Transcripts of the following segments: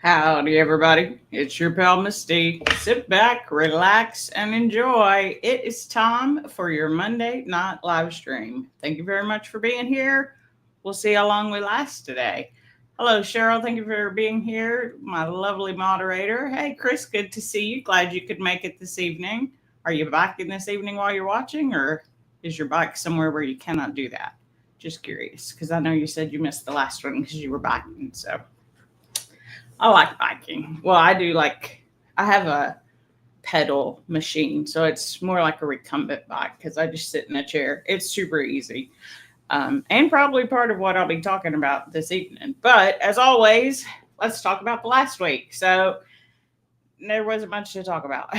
Howdy, everybody. It's your pal Misty. Sit back, relax, and enjoy. It is time for your Monday night live stream. Thank you very much for being here. We'll see how long we last today. Hello, Cheryl. Thank you for being here, my lovely moderator. Hey, Chris, good to see you. Glad you could make it this evening. Are you biking this evening while you're watching, or is your bike somewhere where you cannot do that? Just curious, because I know you said you missed the last one because you were biking. So I like biking. Well, I do I have a pedal machine, so it's more like a recumbent bike because I just sit in a chair. It's super easy. And probably part of what I'll be talking about this evening. But as always, let's talk about the last week. So there wasn't much to talk about.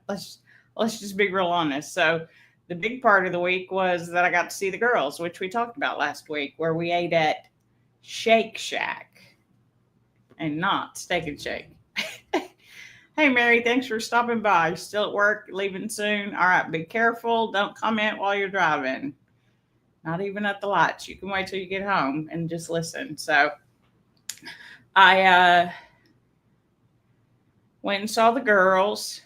let's let's just be real honest. So the big part of the week was that I got to see the girls, which we talked about last week, where we ate at Shake Shack and not Steak and Shake. Hey, Mary, thanks for stopping by. Still at work, leaving soon. All right, be careful. Don't comment while you're driving. Not even at the lights. You can wait till you get home and just listen. So I went and saw the girls.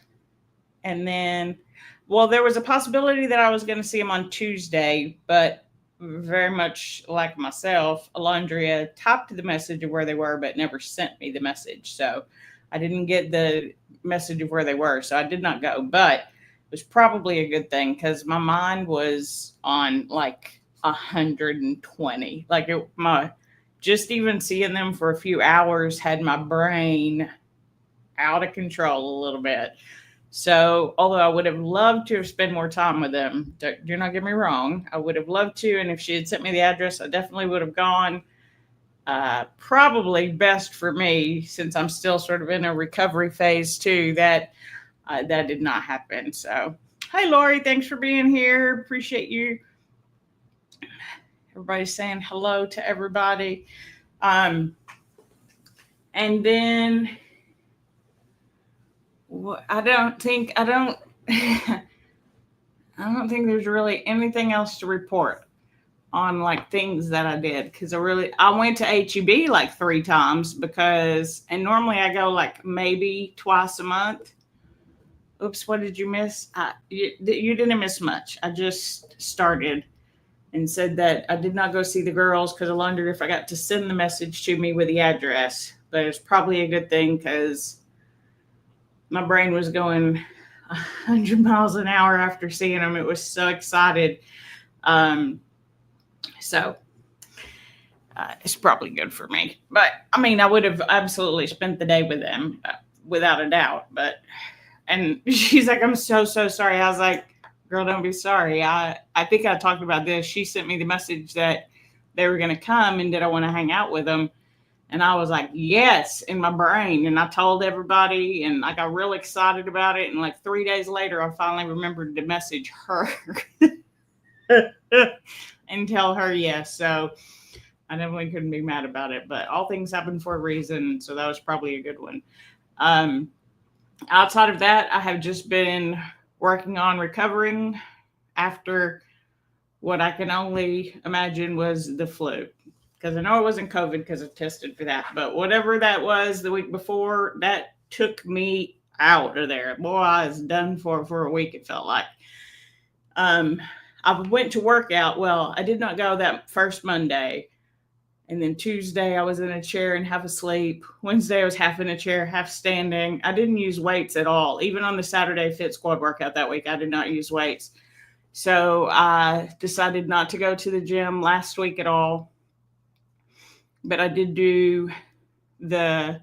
And then, well, there was a possibility that I was going to see them on Tuesday, but very much like myself, Alondria typed the message of where they were, but never sent me the message. So I didn't get the message of where they were. So I did not go, but it was probably a good thing because my mind was on like 120. Just even seeing them for a few hours had my brain out of control a little bit. So, although I would have loved to have spent more time with them, do not get me wrong, I would have loved to. And if she had sent me the address, I definitely would have gone. Probably best for me, since I'm still sort of in a recovery phase too, that that did not happen. So, hey, Lori, thanks for being here. Appreciate you. Everybody's saying hello to everybody. And then I don't think I don't think there's really anything else to report on like things that I did because I went to HEB like 3 times and normally I go like maybe twice a month. Oops, what did you miss? You didn't miss much. I just started and said that I did not go see the girls because I wondered if I got to send the message to me with the address, but it's probably a good thing because my brain was going 100 miles an hour after seeing them. It was so excited. So it's probably good for me. But I mean, I would have absolutely spent the day with them without a doubt. And she's like, I'm so sorry. I was like, girl, don't be sorry. I think I talked about this. She sent me the message that they were going to come and did I want to hang out with them? And I was like, yes, in my brain. And I told everybody and I got real excited about it. And like 3 days later, I finally remembered to message her and tell her yes. So I definitely couldn't be mad about it. But all things happen for a reason. So that was probably a good one. Outside of that, I have just been working on recovering after what I can only imagine was the flu. Because I know it wasn't COVID because I tested for that. But whatever that was the week before, that took me out of there. Boy, I was done for a week, it felt like. I went to workout. Well, I did not go that first Monday. And then Tuesday, I was in a chair and half asleep. Wednesday, I was half in a chair, half standing. I didn't use weights at all. Even on the Saturday Fit Squad workout that week, I did not use weights. So I decided not to go to the gym last week at all. But I did do the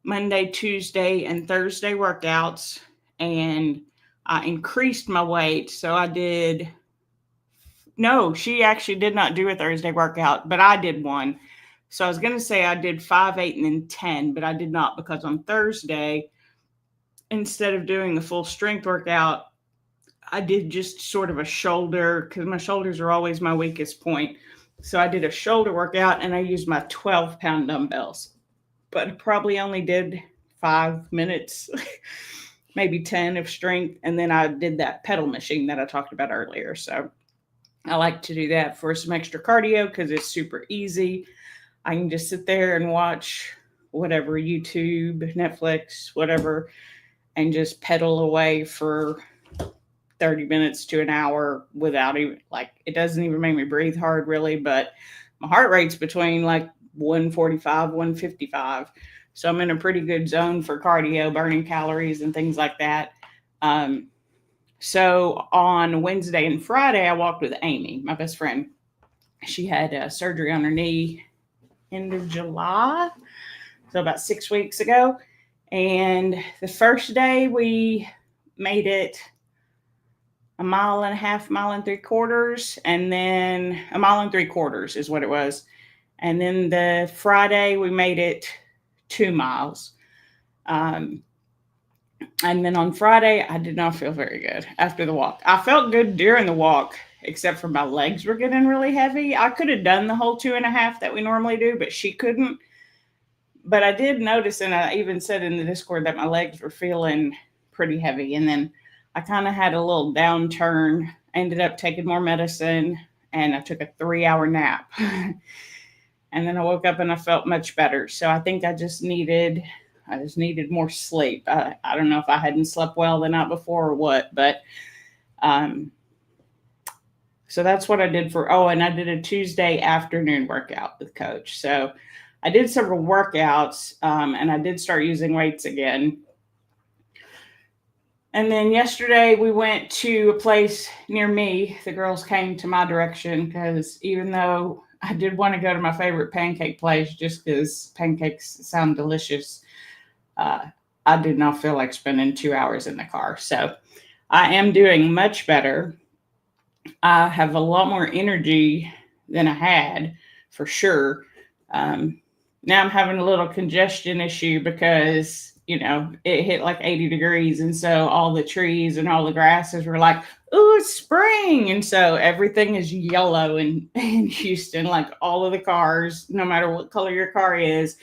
Monday, Tuesday, and Thursday workouts, and I increased my weight. So she actually did not do a Thursday workout, but I did one. So I was going to say I did 5, 8, and then 10, but I did not because on Thursday, instead of doing the full strength workout, I did just sort of a shoulder because my shoulders are always my weakest point. So I did a shoulder workout and I used my 12-pound dumbbells, but I probably only did 5 minutes, maybe 10 of strength. And then I did that pedal machine that I talked about earlier. So I like to do that for some extra cardio because it's super easy. I can just sit there and watch whatever, YouTube, Netflix, whatever, and just pedal away for 30 minutes to an hour without even, like, it doesn't even make me breathe hard really, but my heart rate's between like 145, 155. So I'm in a pretty good zone for cardio, burning calories and things like that. So on Wednesday and Friday, I walked with Amy, my best friend. She had surgery on her knee end of July, so about 6 weeks ago. And the first day we made it a mile and a half, mile and 3/4, and then a mile and 3/4 is what it was. And then the Friday we made it 2 miles. And then on Friday, I did not feel very good after the walk. I felt good during the walk, except for my legs were getting really heavy. I could have done the whole 2.5 that we normally do, but she couldn't. But I did notice, and I even said in the Discord, that my legs were feeling pretty heavy. And then I kind of had a little downturn, ended up taking more medicine, and I took a 3-hour nap. And then I woke up and I felt much better. So I think I just needed more sleep. I don't know if I hadn't slept well the night before or what, but so that's what I did and I did a Tuesday afternoon workout with Coach. So I did several workouts, and I did start using weights again. And then yesterday we went to a place near me. The girls came to my direction because even though I did want to go to my favorite pancake place just because pancakes sound delicious, I did not feel like spending 2 hours in the car. So I am doing much better. I have a lot more energy than I had, for sure. Now I'm having a little congestion issue because, it hit like 80 degrees. And so all the trees and all the grasses were like, "Ooh, it's spring." And so everything is yellow in Houston, like all of the cars, no matter what color your car is,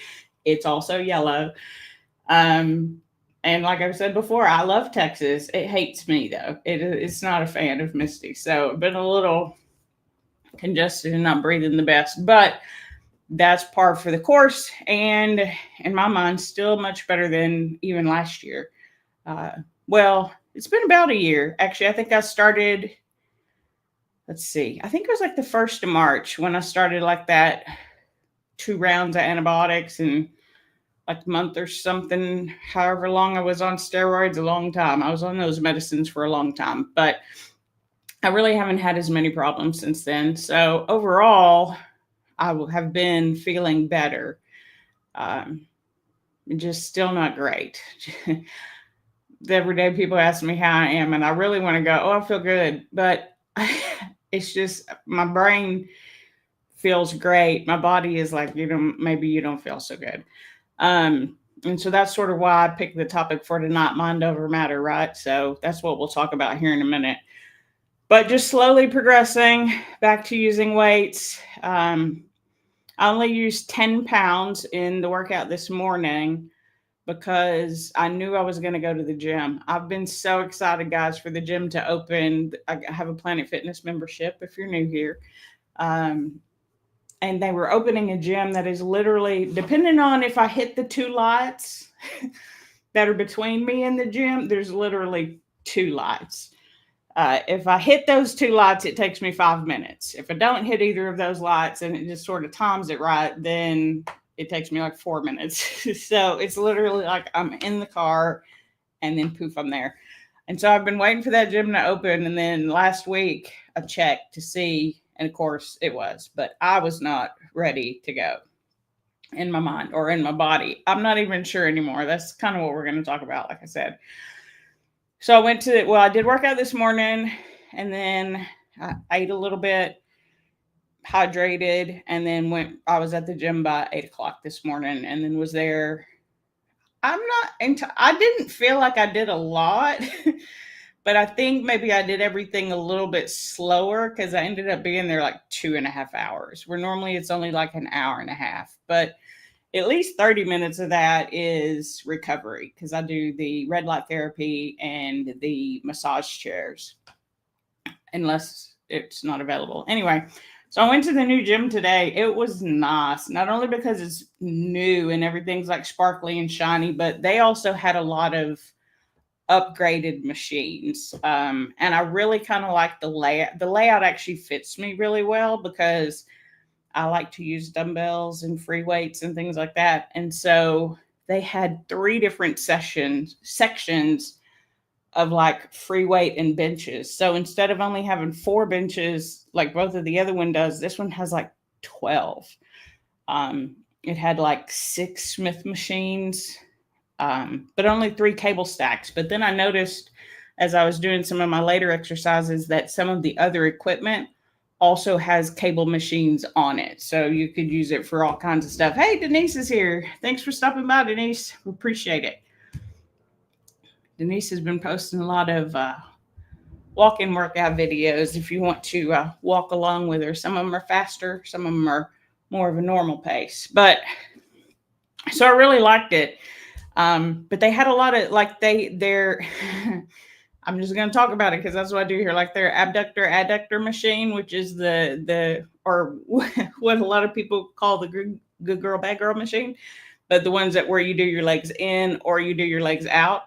it's also yellow. And like I've said before, I love Texas. It hates me though. It's not a fan of Misty. So I've been a little congested and not breathing the best, but that's par for the course. And in my mind, still much better than even last year. Well, it's been about a year. Actually, I think I started, let's see, I think it was like the 1st of March when I started like that 2 rounds of antibiotics and like a month or something, however long I was on steroids, a long time. I was on those medicines for a long time, but I really haven't had as many problems since then. So overall, I have been feeling better. Just still not great. Every day people ask me how I am, and I really want to go, "Oh, I feel good." But it's just my brain feels great. My body is like, maybe you don't feel so good. And so that's sort of why I picked the topic for tonight, mind over matter, right? So that's what we'll talk about here in a minute. But just slowly progressing back to using weights. I only used 10 pounds in the workout this morning because I knew I was going to go to the gym. I've been so excited, guys, for the gym to open. I have a Planet Fitness membership if you're new here. And they were opening a gym that is literally, depending on if I hit the 2 lights that are between me and the gym, there's literally 2 lights. If I hit those 2 lights, it takes me 5 minutes. If I don't hit either of those lights and it just sort of times it right, then it takes me like 4 minutes. So it's literally like I'm in the car and then poof, I'm there. And so I've been waiting for that gym to open. And then last week I checked to see, and of course it was, but I was not ready to go in my mind or in my body. I'm not even sure anymore. That's kind of what we're going to talk about, like I said. So I did work out this morning, and then I ate a little bit, hydrated, and then I was at the gym by 8:00 this morning, and then was there. I didn't feel like I did a lot, but I think maybe I did everything a little bit slower because I ended up being there like 2.5 hours, where normally it's only like an hour and a half. But at least 30 minutes of that is recovery because I do the red light therapy and the massage chairs, unless it's not available. Anyway, So I went to the new gym today. It was nice, not only because it's new and everything's like sparkly and shiny, but they also had a lot of upgraded machines. And I really kind of like the layout. The layout actually fits me really well because I like to use dumbbells and free weights and things like that. And so they had three different sections of like free weight and benches. So instead of only having four benches like both of the other one does, this one has like 12. It had like six Smith machines, but only three cable stacks. But then I noticed as I was doing some of my later exercises that some of the other equipment also has cable machines on it. So you could use it for all kinds of stuff. Hey, Denise is here. Thanks for stopping by, Denise. We appreciate it. Denise has been posting a lot of walk-in workout videos if you want to walk along with her. Some of them are faster, some of them are more of a normal pace. But so I really liked it. But they had a lot of like they're I'm just going to talk about it because that's what I do here. Like their abductor adductor machine, which is or what a lot of people call the good girl bad girl machine, but the ones that where you do your legs in or you do your legs out.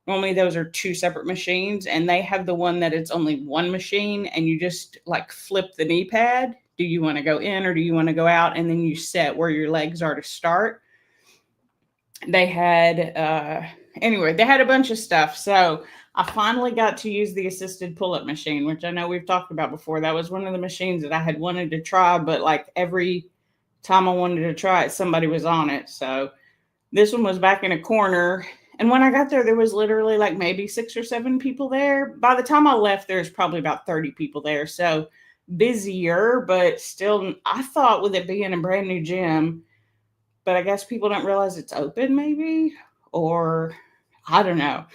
Normally those are two separate machines, and they have the one that it's only one machine and you just like flip the knee pad. Do you want to go in or do you want to go out? And then you set where your legs are to start. They had, anyway, they had a bunch of stuff. So I finally got to use the assisted pull-up machine, which I know we've talked about before. That was one of the machines that I had wanted to try, but like every time I wanted to try it, somebody was on it. So this one was back in a corner. And when I got there, there was literally like maybe 6 or 7 people there. By the time I left, there's probably about 30 people there. So busier, but still, I thought with it being a brand new gym, but I guess people don't realize it's open maybe, or I don't know.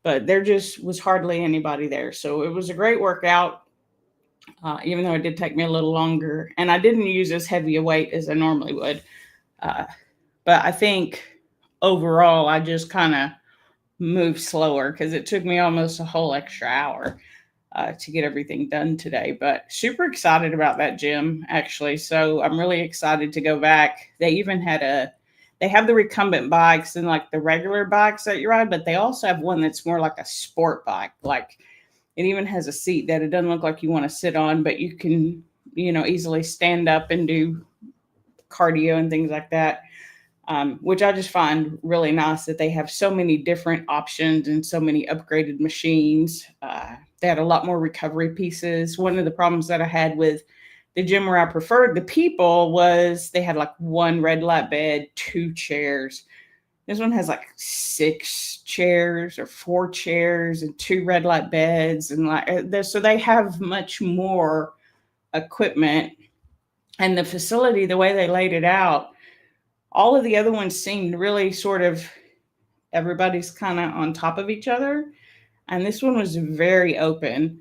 But there just was hardly anybody there. So it was a great workout, even though it did take me a little longer. And I didn't use as heavy a weight as I normally would. But I think overall, I just kind of moved slower because it took me almost a whole extra hour to get everything done today. But super excited about that gym, actually. So I'm really excited to go back. They even had they have the recumbent bikes and like the regular bikes that you ride, but they also have one that's more like a sport bike. Like it even has a seat that it doesn't look like you want to sit on, but you can, easily stand up and do cardio and things like that. Which I just find really nice that they have so many different options and so many upgraded machines. They had a lot more recovery pieces. One of the problems that I had with the gym where I preferred the people was they had like one red light bed, 2 chairs. This one has like 6 chairs or 4 chairs and 2 red light beds. And so they have much more equipment. And the facility, the way they laid it out, all of the other ones seemed really sort of everybody's kind of on top of each other, and this one was very open.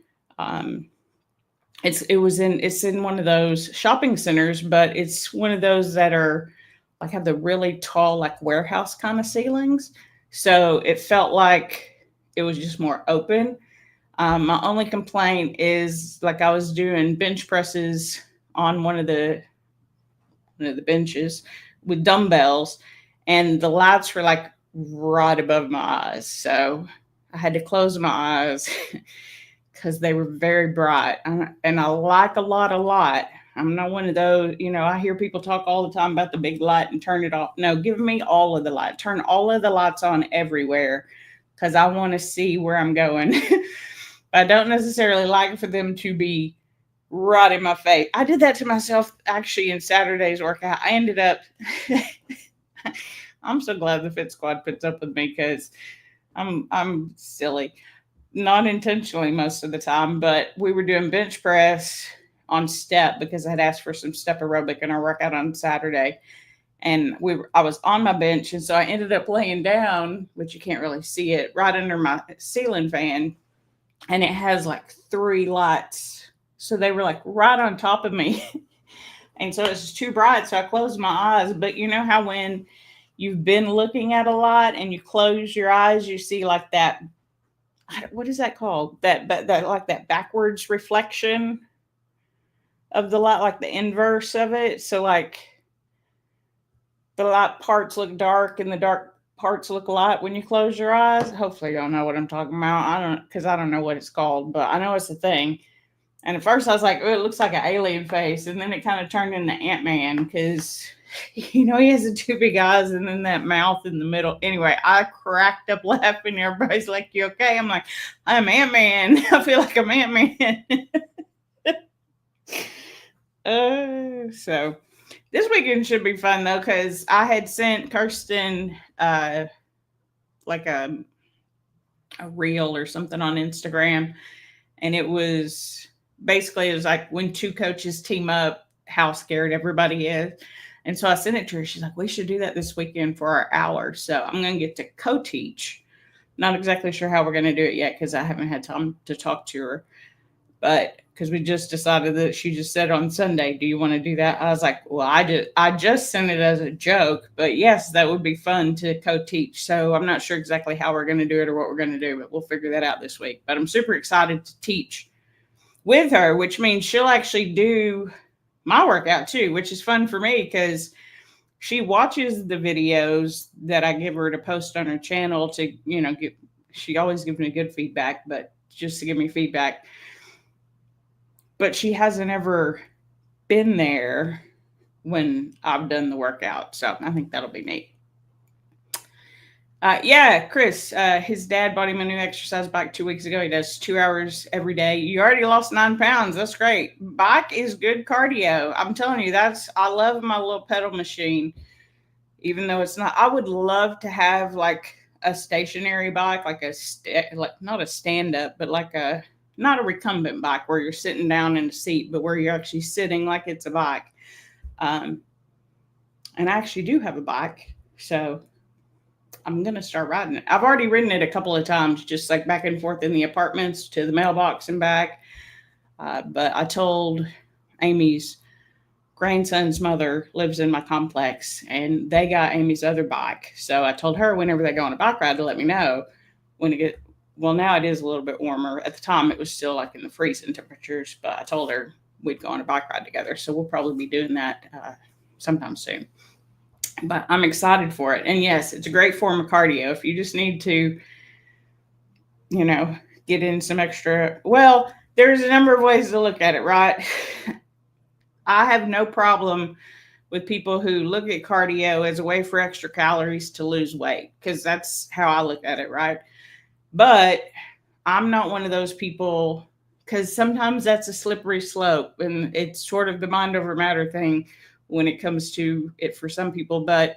It's in one of those shopping centers, but it's one of those that are like have the really tall like warehouse kind of ceilings. So it felt like it was just more open. My only complaint is like I was doing bench presses on one of the benches with dumbbells, and the lights were like right above my eyes. So I had to close my eyes because they were very bright. And I like a lot. I'm not one of those, I hear people talk all the time about the big light and turn it off. No, give me all of the light. Turn all of the lights on everywhere because I want to see where I'm going. But I don't necessarily like for them to be right in my face. I did that to myself actually in Saturday's workout. I ended up I'm so glad the Fit Squad puts up with me because I'm silly. Not intentionally most of the time, but we were doing bench press on step because I had asked for some step aerobic in our workout on Saturday. And I was on my bench, and so I ended up laying down, which you can't really see it, right under my ceiling fan. And it has like 3 lights. So they were like right on top of me. And so it's too bright. So I closed my eyes. But you know how when you've been looking at a lot and you close your eyes, you see like that, what is that called? That like that backwards reflection. of the light, like the inverse of it. So like the light parts look dark and the dark parts look light when you close your eyes. Hopefully y'all know what I'm talking about. I don't know what it's called, but I know it's a thing. And at first I was like, oh, it looks like an alien face. And then it kind of turned into Ant-Man because, he has the two big eyes and then that mouth in the middle. Anyway, I cracked up laughing. Everybody's like, you okay? I'm like, I'm Ant-Man. I feel like I'm Ant-Man. So this weekend should be fun though, because I had sent Kirsten like a reel or something on Instagram, and it was like when two coaches team up, how scared everybody is. And so I sent it to her. She's like, we should do that this weekend for our hour. So I'm going to get to co-teach. Not exactly sure how we're going to do it yet because I haven't had time to talk to her. But because we just decided that she just said on Sunday, do you want to do that? I was like, well, I just sent it as a joke, but yes, that would be fun to co-teach. So I'm not sure exactly how we're going to do it or what we're going to do, but we'll figure that out this week. But I'm super excited to teach with her, which means she'll actually do my workout too, which is fun for me because she watches the videos that I give her to post on her channel to, she always gives me good feedback, but just to give me feedback. But she hasn't ever been there when I've done the workout. So I think that'll be neat. Yeah, Chris, his dad bought him a new exercise bike 2 weeks ago. He does 2 hours every day. You already lost 9 pounds. That's great. Bike is good cardio. I'm telling you, I love my little pedal machine, even though it's not. I would love to have like a stationary bike, like not a stand up, but like not a recumbent bike where you're sitting down in a seat, but where you're actually sitting like it's a bike. And I actually do have a bike, so I'm going to start riding it. I've already ridden it a couple of times, just like back and forth in the apartments to the mailbox and back. But I told Amy's grandson's mother lives in my complex, and they got Amy's other bike. So I told her whenever they go on a bike ride to let me know when it well, now it is a little bit warmer. At the time, it was still like in the freezing temperatures, but I told her we'd go on a bike ride together. So we'll probably be doing that sometime soon. But I'm excited for it. And yes, it's a great form of cardio. If you just need to, get in some extra, well, there's a number of ways to look at it, right? I have no problem with people who look at cardio as a way for extra calories to lose weight, because that's how I look at it, right? But I'm not one of those people, because sometimes that's a slippery slope, and it's sort of the mind over matter thing when it comes to it for some people. But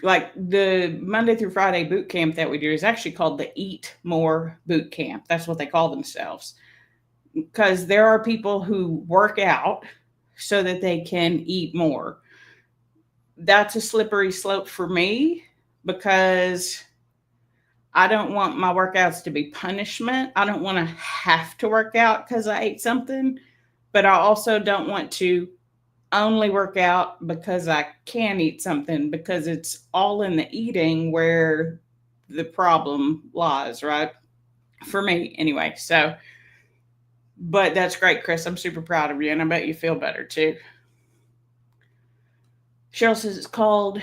like the Monday through Friday boot camp that we do is actually called the Eat More Boot Camp. That's what they call themselves, because there are people who work out so that they can eat more. That's a slippery slope for me, because I don't want my workouts to be punishment. I don't want to have to work out because I ate something, but I also don't want to only work out because I can eat something, because it's all in the eating where the problem lies, right? For me, anyway. So, but that's great, Chris. I'm super proud of you, and I bet you feel better too. Cheryl says it's called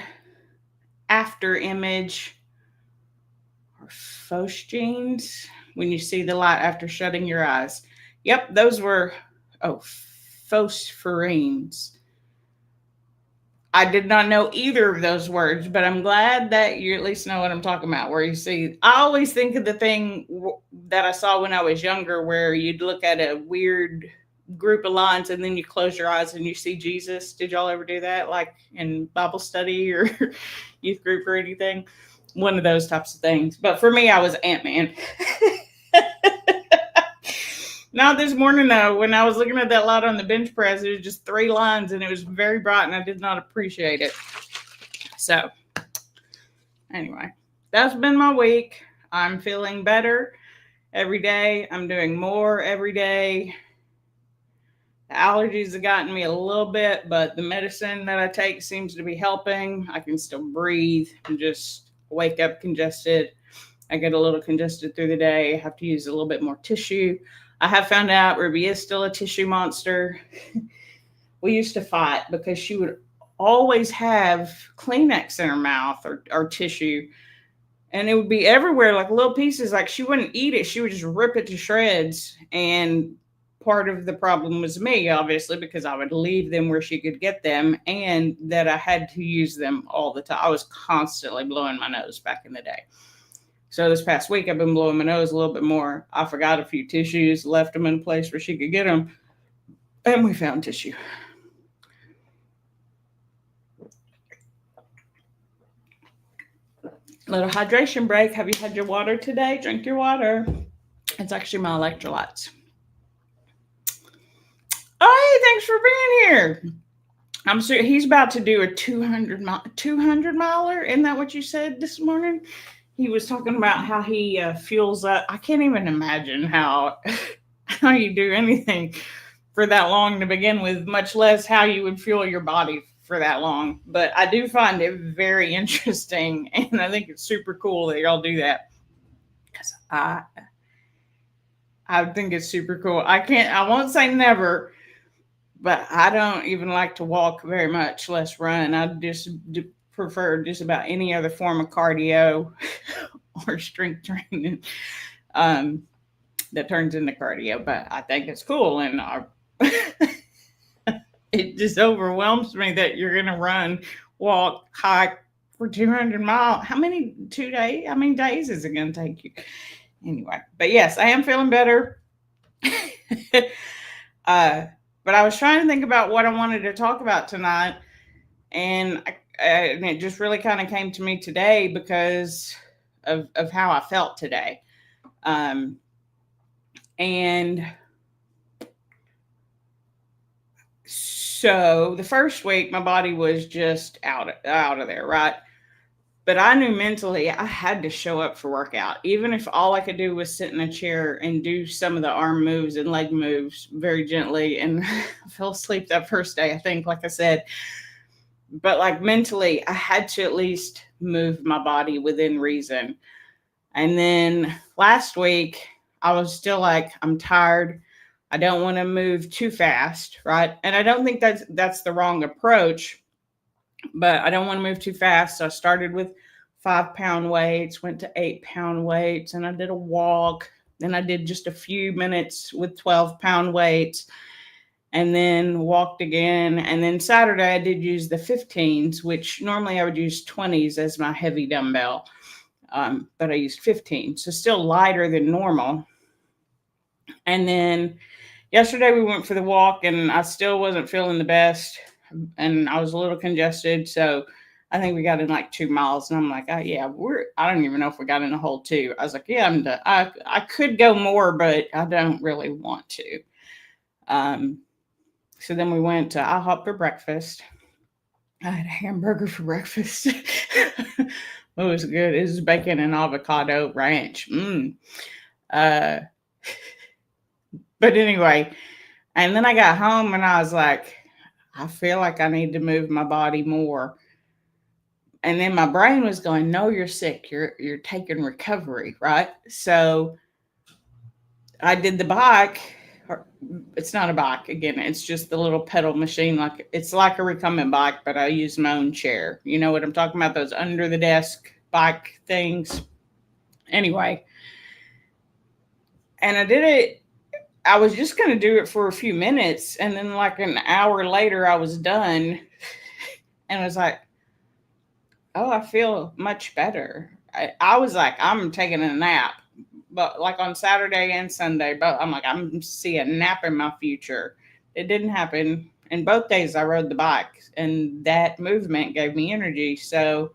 after image or phosgenes when you see the light after shutting your eyes. Yep, those were, phosphorenes. I did not know either of those words, but I'm glad that you at least know what I'm talking about. Where you see, I always think of the thing that I saw when I was younger, where you'd look at a weird group of lines and then you close your eyes and you see Jesus. Did y'all ever do that, like in Bible study or youth group or anything? One of those types of things. But for me, I was Ant-Man. Not this morning, though. When I was looking at that light on the bench press, it was just 3 lines, and it was very bright, and I did not appreciate it. So, anyway, that's been my week. I'm feeling better every day. I'm doing more every day. The allergies have gotten me a little bit, but the medicine that I take seems to be helping. I can still breathe and just wake up congested. I get a little congested through the day. I have to use a little bit more tissue. I have found out Ruby is still a tissue monster. We used to fight because she would always have Kleenex in her mouth or tissue, and it would be everywhere, like little pieces. Like she wouldn't eat it; she would just rip it to shreds. And part of the problem was me, obviously, because I would leave them where she could get them, and that I had to use them all the time. I was constantly blowing my nose back in the day. So this past week, I've been blowing my nose a little bit more. I forgot a few tissues, left them in a place where she could get them, and we found tissue. Little hydration break. Have you had your water today? Drink your water. It's actually my electrolytes. Oh, hey, thanks for being here. I'm sure he's about to do a 200 miler. Isn't that what you said this morning? He was talking about how he fuels up. I can't even imagine how you do anything for that long to begin with, much less how you would fuel your body for that long. But I do find it very interesting, and I think it's super cool that y'all do that, because I think it's super cool. I won't say never, but I don't even like to walk very much, less run. I just prefer just about any other form of cardio or strength training that turns into cardio. But I think it's cool, and it just overwhelms me that you're going to run, walk, hike for 200 miles. How many days is it going to take you? Anyway, but yes, I am feeling better. But I was trying to think about what I wanted to talk about tonight, and it just really kind of came to me today because of how I felt today. And so the first week, my body was just out of there, right? But I knew mentally I had to show up for workout, even if all I could do was sit in a chair and do some of the arm moves and leg moves very gently. And I fell asleep that first day, I think, like I said. But like mentally, I had to at least move my body within reason. And then last week, I was still like, I'm tired. I don't want to move too fast, right? And I don't think that's the wrong approach, but I don't want to move too fast. So I started with 5-pound weights, went to 8-pound weights, and I did a walk. Then I did just a few minutes with 12-pound weights, and then walked again. And then Saturday I did use the 15s, which normally I would use 20s as my heavy dumbbell. But I used 15, so still lighter than normal. And then yesterday we went for the walk, and I still wasn't feeling the best, and I was a little congested. So I think we got in like 2 miles, and I'm like, I don't even know if we got in a whole 2. I was like, yeah, I'm done. I could go more, but I don't really want to. So then we went to IHOP for breakfast. I had a hamburger for breakfast. It was good. It was bacon and avocado ranch. But anyway, and then I got home and I was like, I feel like I need to move my body more. And then my brain was going, no, you're sick. You're taking recovery, right? So I did the bike. It's not a bike again. It's just the little pedal machine. Like it's like a recumbent bike, but I use my own chair. You know what I'm talking about? Those under the desk bike things. Anyway, and I did it. I was just going to do it for a few minutes. And then like an hour later, I was done. And I was like, oh, I feel much better. I was like, I'm taking a nap. But like on Saturday and Sunday, but I'm like, I'm seeing a nap in my future. It didn't happen. And both days I rode the bike, and that movement gave me energy. So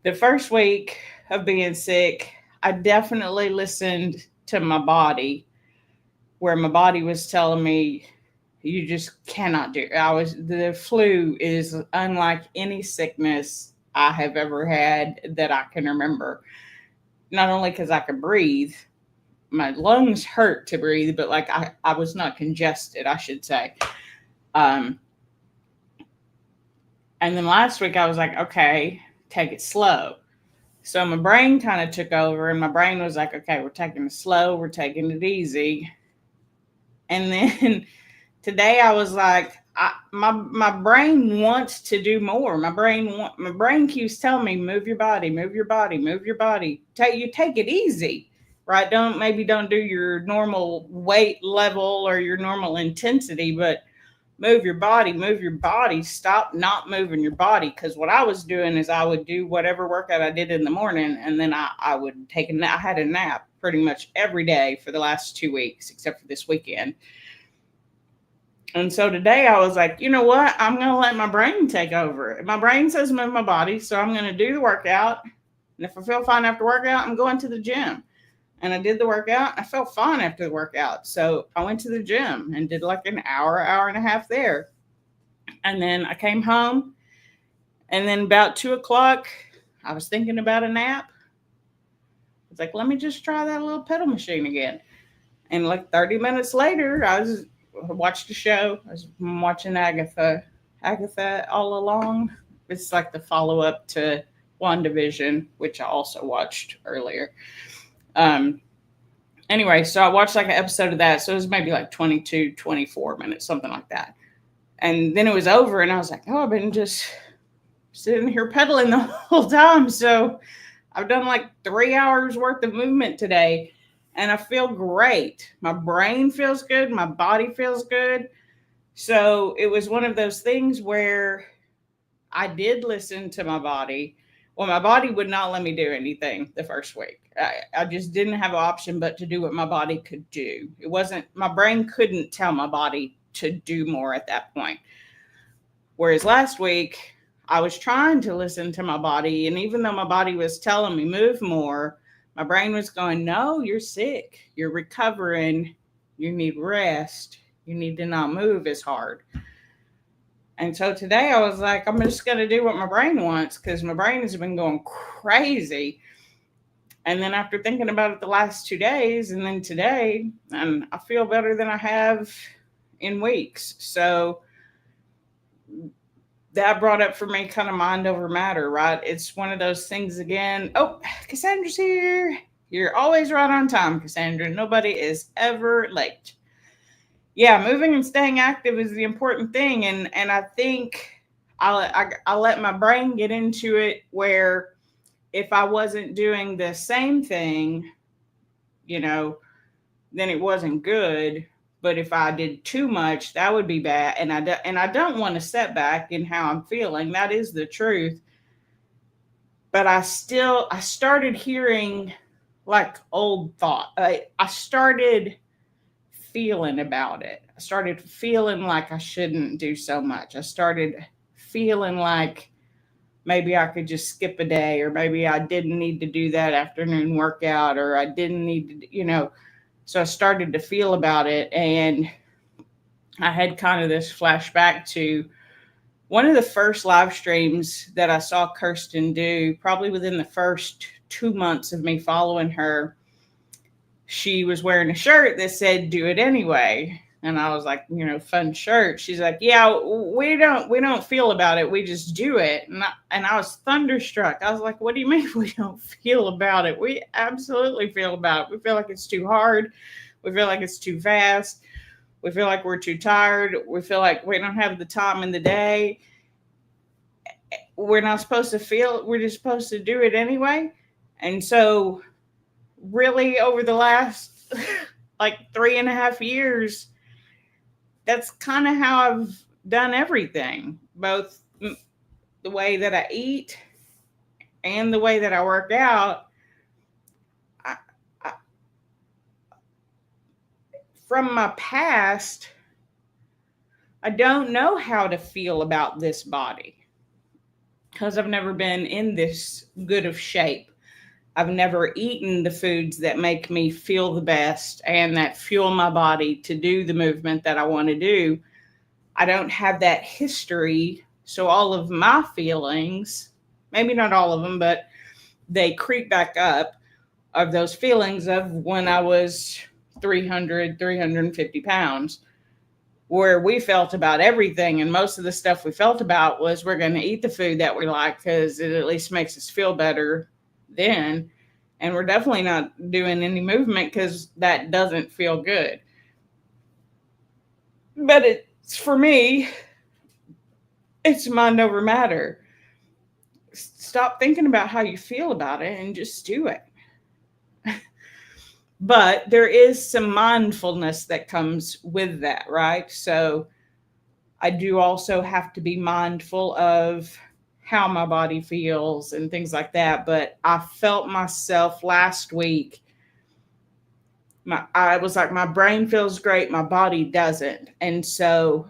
the first week of being sick, I definitely listened to my body, where my body was telling me, you just cannot do it. The flu is unlike any sickness I have ever had that I can remember. Not only because I could breathe, my lungs hurt to breathe, but like I was not congested, I should say. And then last week I was like, okay, take it slow. So my brain kind of took over, and my brain was like, okay, we're taking it slow, we're taking it easy. And then today I was like, my brain wants to do more. My brain keeps telling me, move your body, move your body, move your body. Take it easy, right? Don't do your normal weight level or your normal intensity, but move your body, move your body. Stop not moving your body. Because what I was doing is I would do whatever workout I did in the morning, and then I would take a nap. I had a nap pretty much every day for the last 2 weeks, except for this weekend. And so today I was like, you know what? I'm going to let my brain take over. My brain says move my body, so I'm going to do the workout. And if I feel fine after workout, I'm going to the gym. And I did the workout. I felt fine after the workout. So I went to the gym and did like an hour and a half there. And then I came home. And then about 2 o'clock, I was thinking about a nap. It's like, let me just try that little pedal machine again. And like 30 minutes later, I watched the show. I was watching Agatha all along. It's like the follow-up to WandaVision, which I also watched earlier. Anyway, so I watched like an episode of that. So it was maybe like 22, 24 minutes, something like that. And then it was over, and I was like, oh, I've been just sitting here pedaling the whole time. So I've done like 3 hours worth of movement today. And I feel great. My brain feels good. My body feels good. So it was one of those things where I did listen to my body. Well, my body would not let me do anything the first week. I just didn't have an option but to do what my body could do. It wasn't, my brain couldn't tell my body to do more at that point. Whereas last week, I was trying to listen to my body. And even though my body was telling me move more, my brain was going, no, you're sick. You're recovering. You need rest. You need to not move as hard. And so today I was like, I'm just going to do what my brain wants because my brain has been going crazy. And then after thinking about it the last 2 days and then today, and I feel better than I have in weeks. So that brought up for me kind of mind over matter, right? It's one of those things again. Oh, Cassandra's here. You're always right on time, Cassandra. Nobody is ever late. Yeah, moving and staying active is the important thing. And I think I let my brain get into it where if I wasn't doing the same thing, then it wasn't good. But if I did too much, that would be bad. And I don't want a setback in how I'm feeling. That is the truth. But I started hearing like old thought. I started feeling about it. I started feeling like I shouldn't do so much. I started feeling like maybe I could just skip a day, or maybe I didn't need to do that afternoon workout, or I didn't need to, So I started to feel about it, and I had kind of this flashback to one of the first live streams that I saw Kirsten do, probably within the first 2 months of me following her. She was wearing a shirt that said, do it anyway. And I was like, fun shirt. She's like, yeah, we don't feel about it. We just do it. And I was thunderstruck. I was like, what do you mean we don't feel about it? We absolutely feel about it. We feel like it's too hard. We feel like it's too fast. We feel like we're too tired. We feel like we don't have the time in the day. We're not supposed to feel, we're just supposed to do it anyway. And so really over the last like 3.5 years, that's kind of how I've done everything, both the way that I eat and the way that I work out. From my past, I don't know how to feel about this body because I've never been in this good of shape. I've never eaten the foods that make me feel the best and that fuel my body to do the movement that I want to do. I don't have that history. So all of my feelings, maybe not all of them, but they creep back up of those feelings of when I was 350 pounds, where we felt about everything. And most of the stuff we felt about was we're going to eat the food that we like because it at least makes us feel better then. And we're definitely not doing any movement because that doesn't feel good. But it's, for me, it's mind over matter. Stop thinking about how you feel about it and just do it. But there is some mindfulness that comes with that, right? So I do also have to be mindful of how my body feels and things like that. But I felt myself last week. I was like, my brain feels great, my body doesn't. And so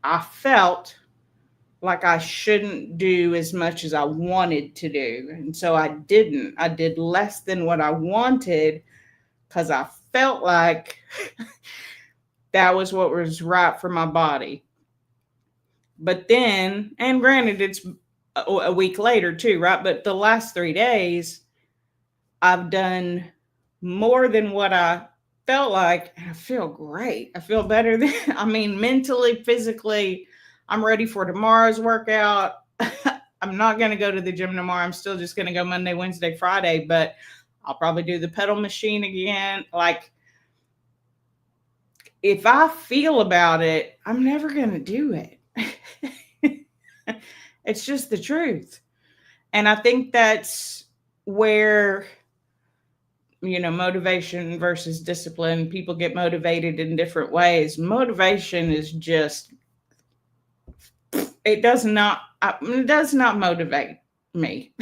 I felt like I shouldn't do as much as I wanted to do. And so I didn't. I did less than what I wanted because I felt like that was what was right for my body. But then, and granted, it's a week later too, right? But the last 3 days, I've done more than what I felt like. And I feel great. I feel better than, I mean, mentally, physically, I'm ready for tomorrow's workout. I'm not going to go to the gym tomorrow. I'm still just going to go Monday, Wednesday, Friday, but I'll probably do the pedal machine again. Like, if I feel about it, I'm never going to do it. It's just the truth. And I think that's where, motivation versus discipline, people get motivated in different ways. Motivation is just, it does not motivate me.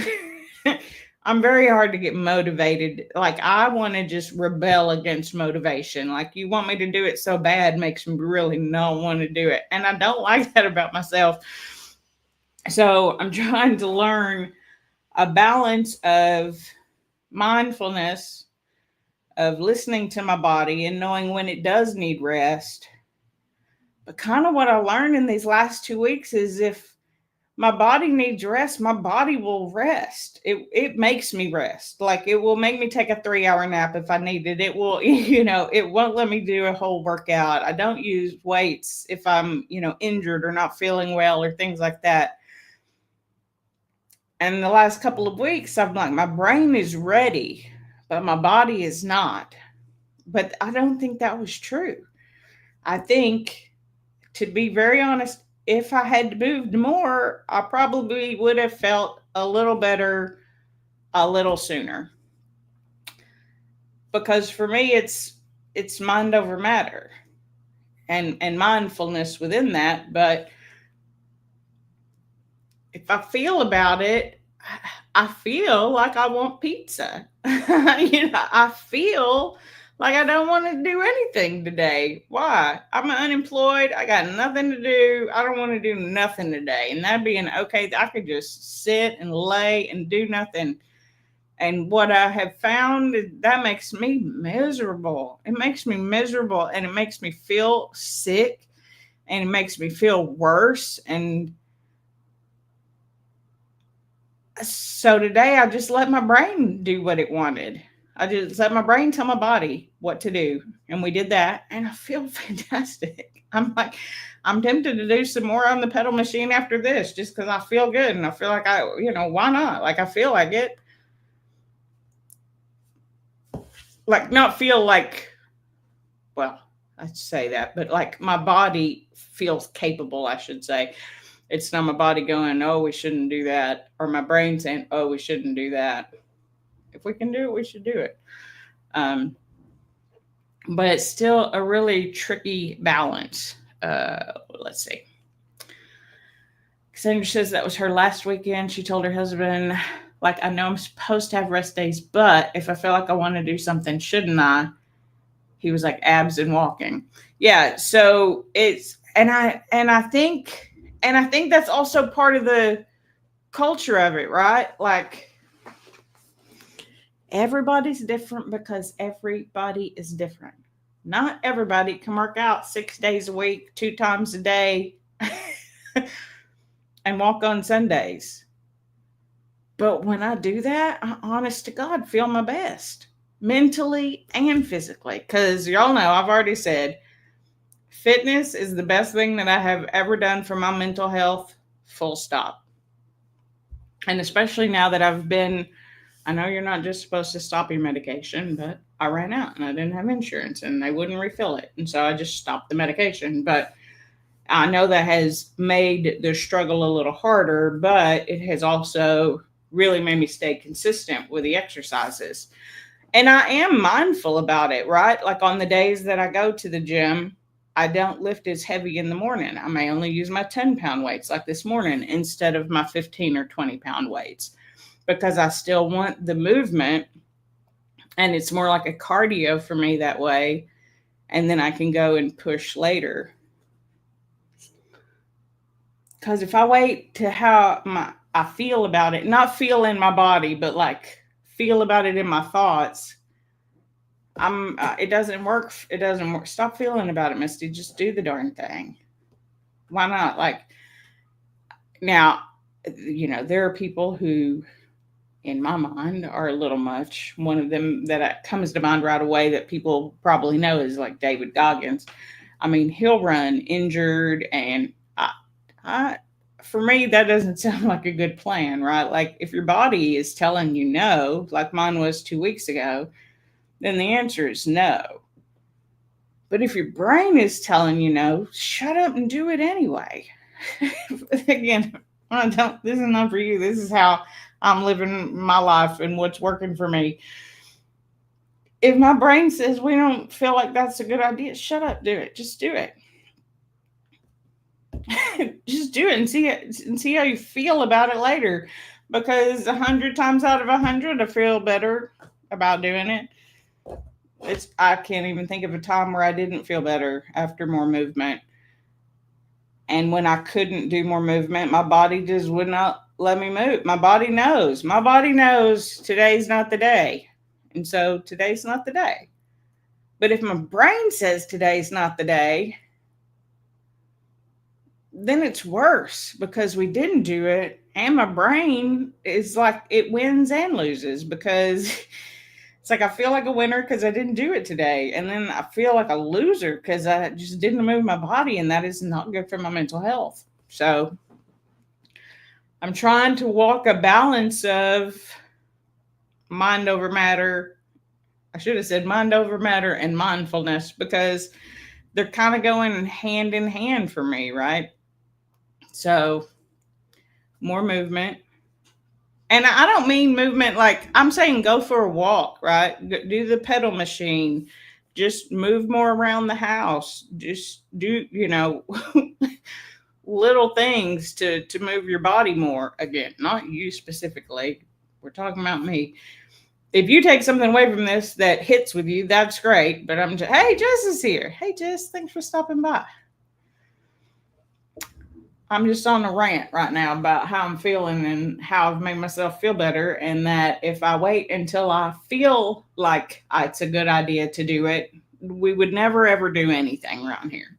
I'm very hard to get motivated. Like, I want to just rebel against motivation. Like, you want me to do it so bad makes me really not want to do it. And I don't like that about myself. So I'm trying to learn a balance of mindfulness, of listening to my body and knowing when it does need rest. But kind of what I learned in these last 2 weeks is if my body needs rest, my body will rest. It makes me rest. Like, it will make me take a 3-hour nap if I need it. It will, it won't let me do a whole workout. I don't use weights if I'm, injured or not feeling well or things like that. And the last couple of weeks, I'm like, my brain is ready, but my body is not. But I don't think that was true. I think, to be very honest, if I had moved more, I probably would have felt a little better a little sooner. Because for me, it's mind over matter and mindfulness within that. But if I feel about it, I feel like I want pizza. I feel like I don't want to do anything today. Why? I'm unemployed. I got nothing to do. I don't want to do nothing today. And that'd be okay. I could just sit and lay and do nothing. And what I have found is that makes me miserable. It makes me miserable, and it makes me feel sick, and it makes me feel worse. And so today I just let my brain do what it wanted. I just let my brain tell my body what to do. And we did that, and I feel fantastic. I'm like, I'm tempted to do some more on the pedal machine after this just because I feel good. And I feel like why not? Like, I feel like it. Like, not feel like, well, I'd say that, but like my body feels capable, I should say. It's not my body going, oh, we shouldn't do that. Or my brain saying, oh, we shouldn't do that. If we can do it, we should do it. But it's still a really tricky balance. Let's see. Cassandra says that was her last weekend. She told her husband, like, I know I'm supposed to have rest days, but if I feel like I want to do something, shouldn't I? He was like, abs and walking. Yeah. So it's, and I think that's also part of the culture of it, right? Like, everybody's different because everybody is different. Not everybody can work out 6 days a week, 2 times a day, and walk on Sundays. But when I do that, I, honest to God, feel my best mentally and physically. Because y'all know, I've already said, fitness is the best thing that I have ever done for my mental health, full stop. And especially now that I know you're not just supposed to stop your medication, but I ran out and I didn't have insurance and they wouldn't refill it. And so I just stopped the medication. But I know that has made the struggle a little harder, but it has also really made me stay consistent with the exercises. And I am mindful about it, right? Like on the days that I go to the gym, I don't lift as heavy in the morning. I may only use my 10-pound weights like this morning instead of my 15 or 20-pound weights because I still want the movement and it's more like a cardio for me that way. And then I can go and push later. Because if I wait to how I feel about it, not feel in my body, but like feel about it in my thoughts, it doesn't work. It doesn't work. Stop feeling about it, Misty. Just do the darn thing. Why not? Like now, there are people who, in my mind, are a little much. One of them that comes to mind right away that people probably know is like David Goggins. I mean, he'll run injured, and I for me, that doesn't sound like a good plan, right? Like if your body is telling you no, like mine was 2 weeks ago, then the answer is no. But if your brain is telling you no, shut up and do it anyway. Again, this is not for you. This is how I'm living my life and what's working for me. If my brain says we don't feel like that's a good idea, shut up, do it. Just do it. Just do it and see how you feel about it later. Because 100 times out of 100, I feel better about doing it. I can't even think of a time where I didn't feel better after more movement. And when I couldn't do more movement, my body just would not let me move. My body knows. My body knows today's not the day. And so today's not the day. But if my brain says today's not the day, then it's worse because we didn't do it. And my brain is like it wins and loses because it's like I feel like a winner because I didn't do it today. And then I feel like a loser because I just didn't move my body. And that is not good for my mental health. So I'm trying to walk a balance of mind over matter. I should have said mind over matter and mindfulness because they're kind of going hand in hand for me, right? So more movement. And I don't mean movement like I'm saying go for a walk, right? Do the pedal machine. Just move more around the house. Just do, little things to move your body more. Again, not you specifically. We're talking about me. If you take something away from this that hits with you, that's great. But hey, Jess is here. Hey, Jess, thanks for stopping by. I'm just on a rant right now about how I'm feeling and how I've made myself feel better. And that if I wait until I feel like it's a good idea to do it, we would never ever do anything around here.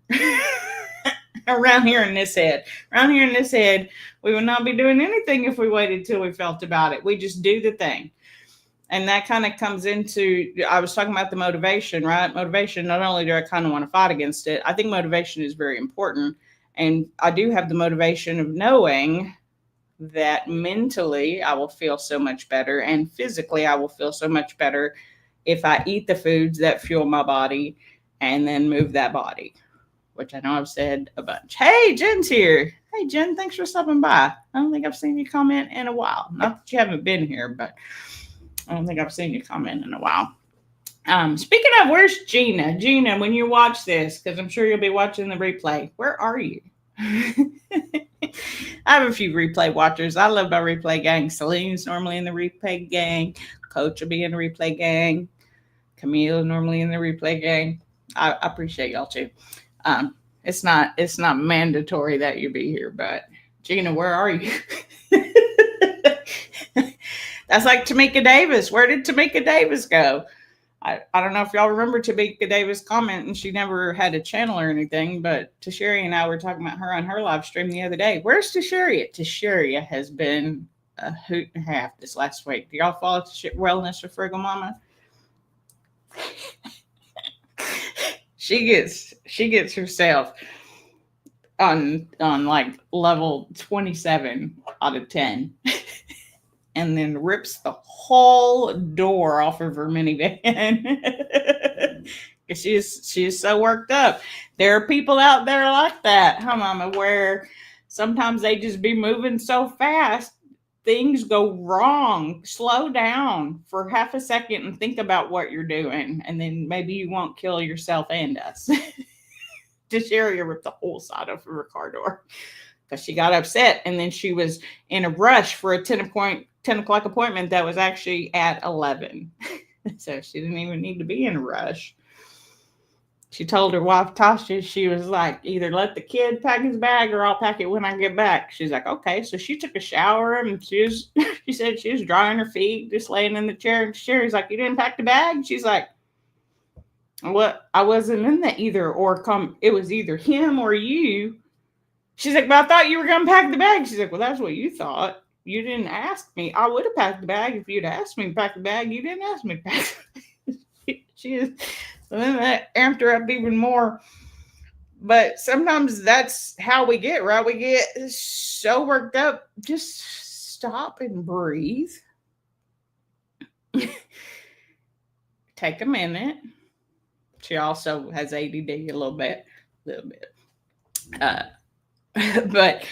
Around here in this head. Around here in this head, we would not be doing anything if we waited till we felt about it. We just do the thing. And that kind of comes into, I was talking about the motivation, right? Motivation, not only do I kind of want to fight against it, I think motivation is very important. And I do have the motivation of knowing that mentally I will feel so much better and physically I will feel so much better if I eat the foods that fuel my body and then move that body, which I know I've said a bunch. Hey, Jen's here. Hey, Jen, thanks for stopping by. I don't think I've seen you comment in a while. Not that you haven't been here, but I don't think I've seen you comment in a while. Speaking of, where's Gina? Gina, when you watch this, because I'm sure you'll be watching the replay, where are you? I have a few replay watchers. I love my replay gang. Celine's normally in the replay gang. Coach will be in the replay gang. Camille normally in the replay gang. I appreciate y'all too. It's not mandatory that you be here, but Gina, where are you? That's like Tamika Davis. Where did Tamika Davis go? I don't know if y'all remember Tamika Davis comment, and she never had a channel or anything, but Tasharia and I were talking about her on her live stream the other day. Where's Tasharia? Tasharia has been a hoot and a half this last week. Do y'all follow Wellness with Frugal Mama? She gets herself on like level 27 out of 10. and then rips the whole door off of her minivan. She's so worked up. There are people out there like that, huh, Mama, where sometimes they just be moving so fast, things go wrong. Slow down for half a second and think about what you're doing, and then maybe you won't kill yourself and us. Desharia ripped the whole side of her car door because she got upset, and then she was in a rush for a 10 o'clock appointment that was actually at 11. So she didn't even need to be in a rush. She told her wife Tasha, she was like, either let the kid pack his bag or I'll pack it when I get back. She's like, okay. So she took a shower and she said she was drying her feet, just laying in the chair. And Sherry's like, you didn't pack the bag? She's like, what? I wasn't in that either, it was either him or you. She's like, but I thought you were going to pack the bag. She's like, well, that's what you thought. You didn't ask me. I would have packed the bag if you'd asked me to pack the bag. You didn't ask me to pack the bag. She is. So then that amped her up even more. But sometimes that's how we get, right? We get so worked up. Just stop and breathe. Take a minute. She also has ADD a little bit. But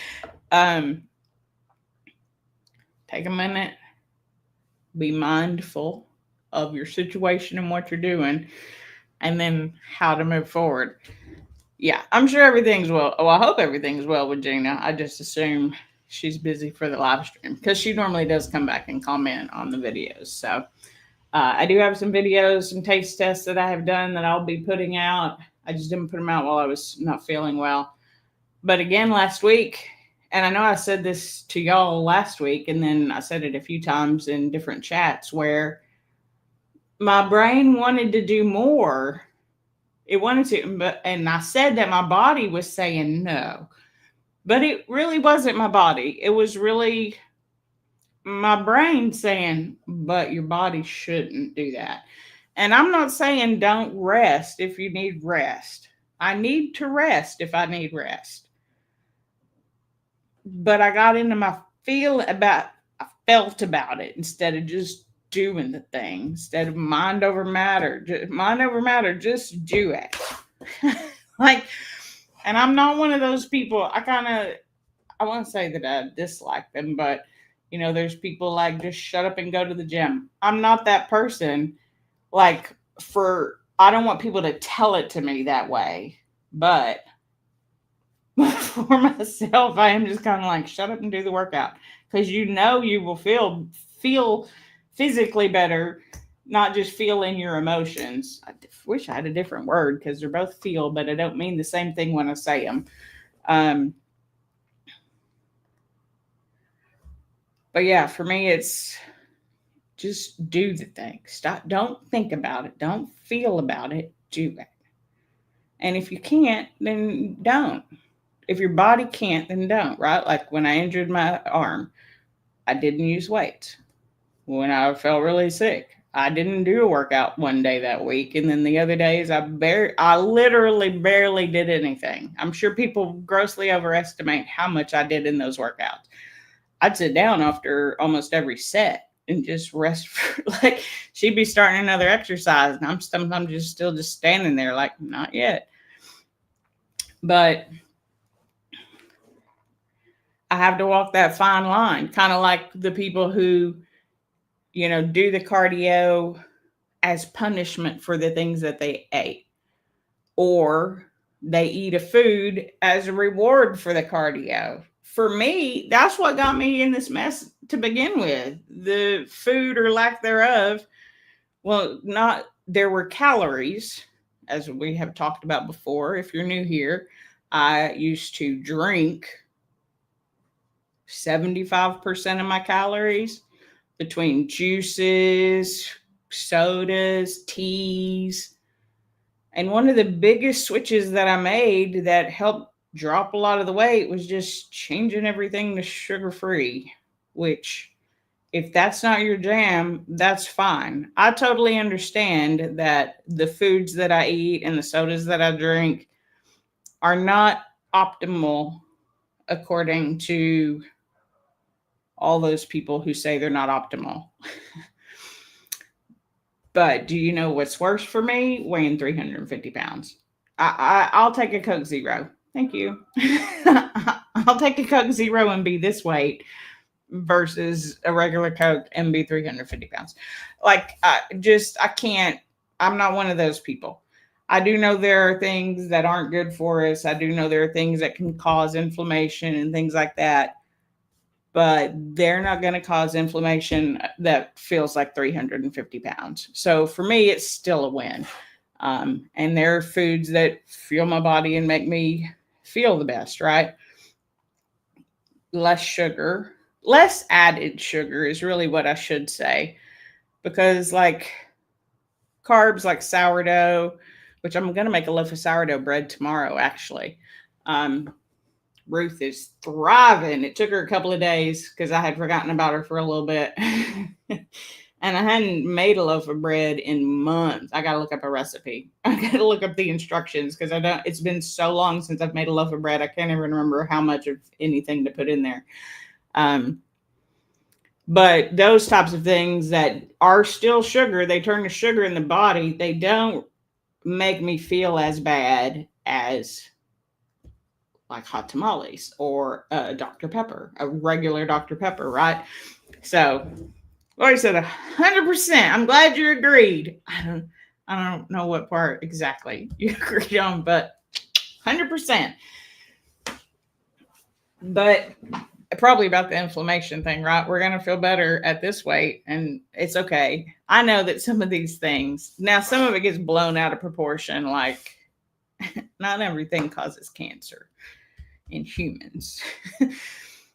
take a minute. Be mindful of your situation and what you're doing, and then how to move forward. Yeah, I'm sure everything's well. Oh, I hope everything's well with Gina. I just assume she's busy for the live stream because she normally does come back and comment on the videos. So I do have some videos, some taste tests that I have done that I'll be putting out. I just didn't put them out while I was not feeling well. But again, last week, and I know I said this to y'all last week, and then I said it a few times in different chats where my brain wanted to do more. It wanted to, and I said that my body was saying no. But it really wasn't my body. It was really my brain saying, but your body shouldn't do that. And I'm not saying don't rest if you need rest. I need to rest if I need rest. But I got into my I felt about it instead of just doing the thing, instead of mind over matter, just do it. Like, and I'm not one of those people. I won't say that I dislike them, but there's people like just shut up and go to the gym. I'm not that person. Like, I don't want people to tell it to me that way, but for myself, I am just kind of like, shut up and do the workout, because you will feel physically better, not just feel in your emotions. I wish I had a different word because they're both feel, but I don't mean the same thing when I say them. But yeah, for me, it's just do the thing. Stop. Don't think about it. Don't feel about it. Do it. And if you can't, then don't. If your body can't, then don't, right? Like when I injured my arm, I didn't use weights. When I felt really sick, I didn't do a workout one day that week. And then the other days, I literally barely did anything. I'm sure people grossly overestimate how much I did in those workouts. I'd sit down after almost every set and just rest. Like, she'd be starting another exercise, and I'm sometimes still standing there like, not yet. But I have to walk that fine line, kind of like the people who, do the cardio as punishment for the things that they ate, or they eat a food as a reward for the cardio. For me, that's what got me in this mess to begin with. The food or lack thereof. Well, there were calories, as we have talked about before. If you're new here, I used to drink 75% of my calories between juices, sodas, teas. And one of the biggest switches that I made that helped drop a lot of the weight was just changing everything to sugar-free, which, if that's not your jam, that's fine. I totally understand that the foods that I eat and the sodas that I drink are not optimal according to all those people who say they're not optimal. But do you know what's worse for me? Weighing 350 pounds. I'll take a Coke Zero. Thank you. I'll take a Coke Zero and be this weight versus a regular Coke and be 350 pounds. Like, I can't, I'm not one of those people. I do know there are things that aren't good for us. I do know there are things that can cause inflammation and things like that, but they're not going to cause inflammation that feels like 350 pounds. So for me, it's still a win. And there are foods that fuel my body and make me feel the best, right? Less sugar, less added sugar is really what I should say. Because like carbs like sourdough, which I'm going to make a loaf of sourdough bread tomorrow, actually. Ruth is thriving. It took her a couple of days because I had forgotten about her for a little bit. And I hadn't made a loaf of bread in months. I got to look up a recipe. I got to look up the instructions because it's been so long since I've made a loaf of bread. I can't even remember how much of anything to put in there. But those types of things that are still sugar, they turn to sugar in the body. They don't make me feel as bad as like hot tamales or Dr. Pepper, a regular Dr. Pepper, right? So, like I said, 100%. I'm glad you agreed. I don't know what part exactly you agreed on, but 100%. But probably about the inflammation thing, right? We're going to feel better at this weight, and it's okay. I know that some of these things, now some of it gets blown out of proportion, like not everything causes cancer in humans.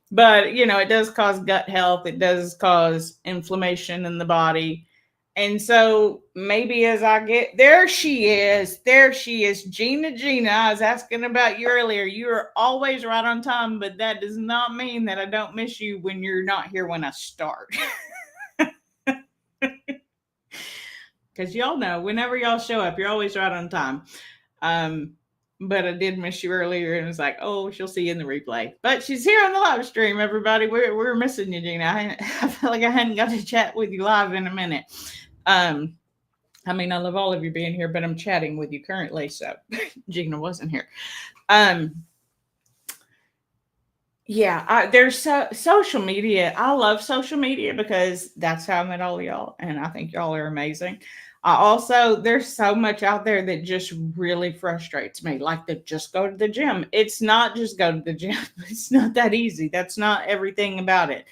But, it does cause gut health. It does cause inflammation in the body. And so maybe as I get, there she is, Gina. I was asking about you earlier. You are always right on time, but that does not mean that I don't miss you when you're not here when I start. Because y'all know, whenever y'all show up, you're always right on time. But I did miss you earlier, and it was like, oh, she'll see you in the replay. But she's here on the live stream, everybody. We're missing you, Gina. I feel like I hadn't got to chat with you live in a minute. I love all of you being here, but I'm chatting with you currently, so Gina wasn't here. There's social media. I love social media because that's how I met all y'all, and I think y'all are amazing. There's so much out there that just really frustrates me. Like to just go to the gym. It's not just go to the gym. It's not that easy. That's not everything about it.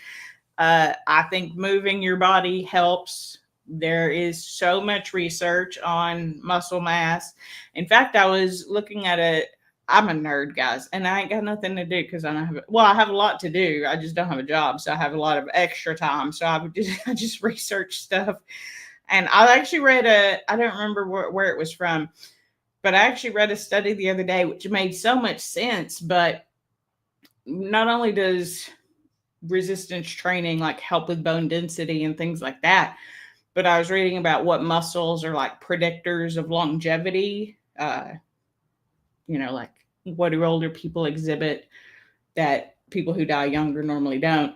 I think moving your body helps. There is so much research on muscle mass. In fact, I was looking at I'm a nerd, guys, and I ain't got nothing to do because I have a lot to do. I just don't have a job. So I have a lot of extra time. So I just research stuff. And I actually read I don't remember where it was from, but I actually read a study the other day, which made so much sense. But not only does resistance training like help with bone density and things like that, but I was reading about what muscles are like predictors of longevity. Like what do older people exhibit that people who die younger normally don't.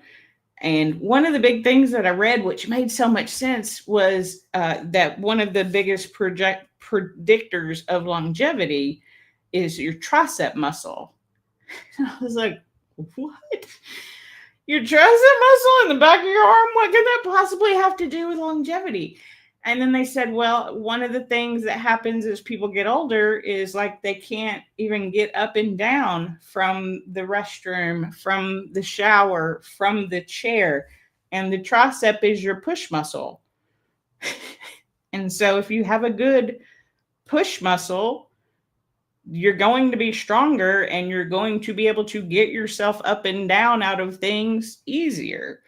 And one of the big things that I read, which made so much sense, was that one of the biggest predictors of longevity is your tricep muscle. And I was like, what? Your tricep muscle in the back of your arm? What could that possibly have to do with longevity? And then they said, well, one of the things that happens as people get older is like they can't even get up and down from the restroom, from the shower, from the chair. And the tricep is your push muscle. And so if you have a good push muscle, you're going to be stronger and you're going to be able to get yourself up and down out of things easier.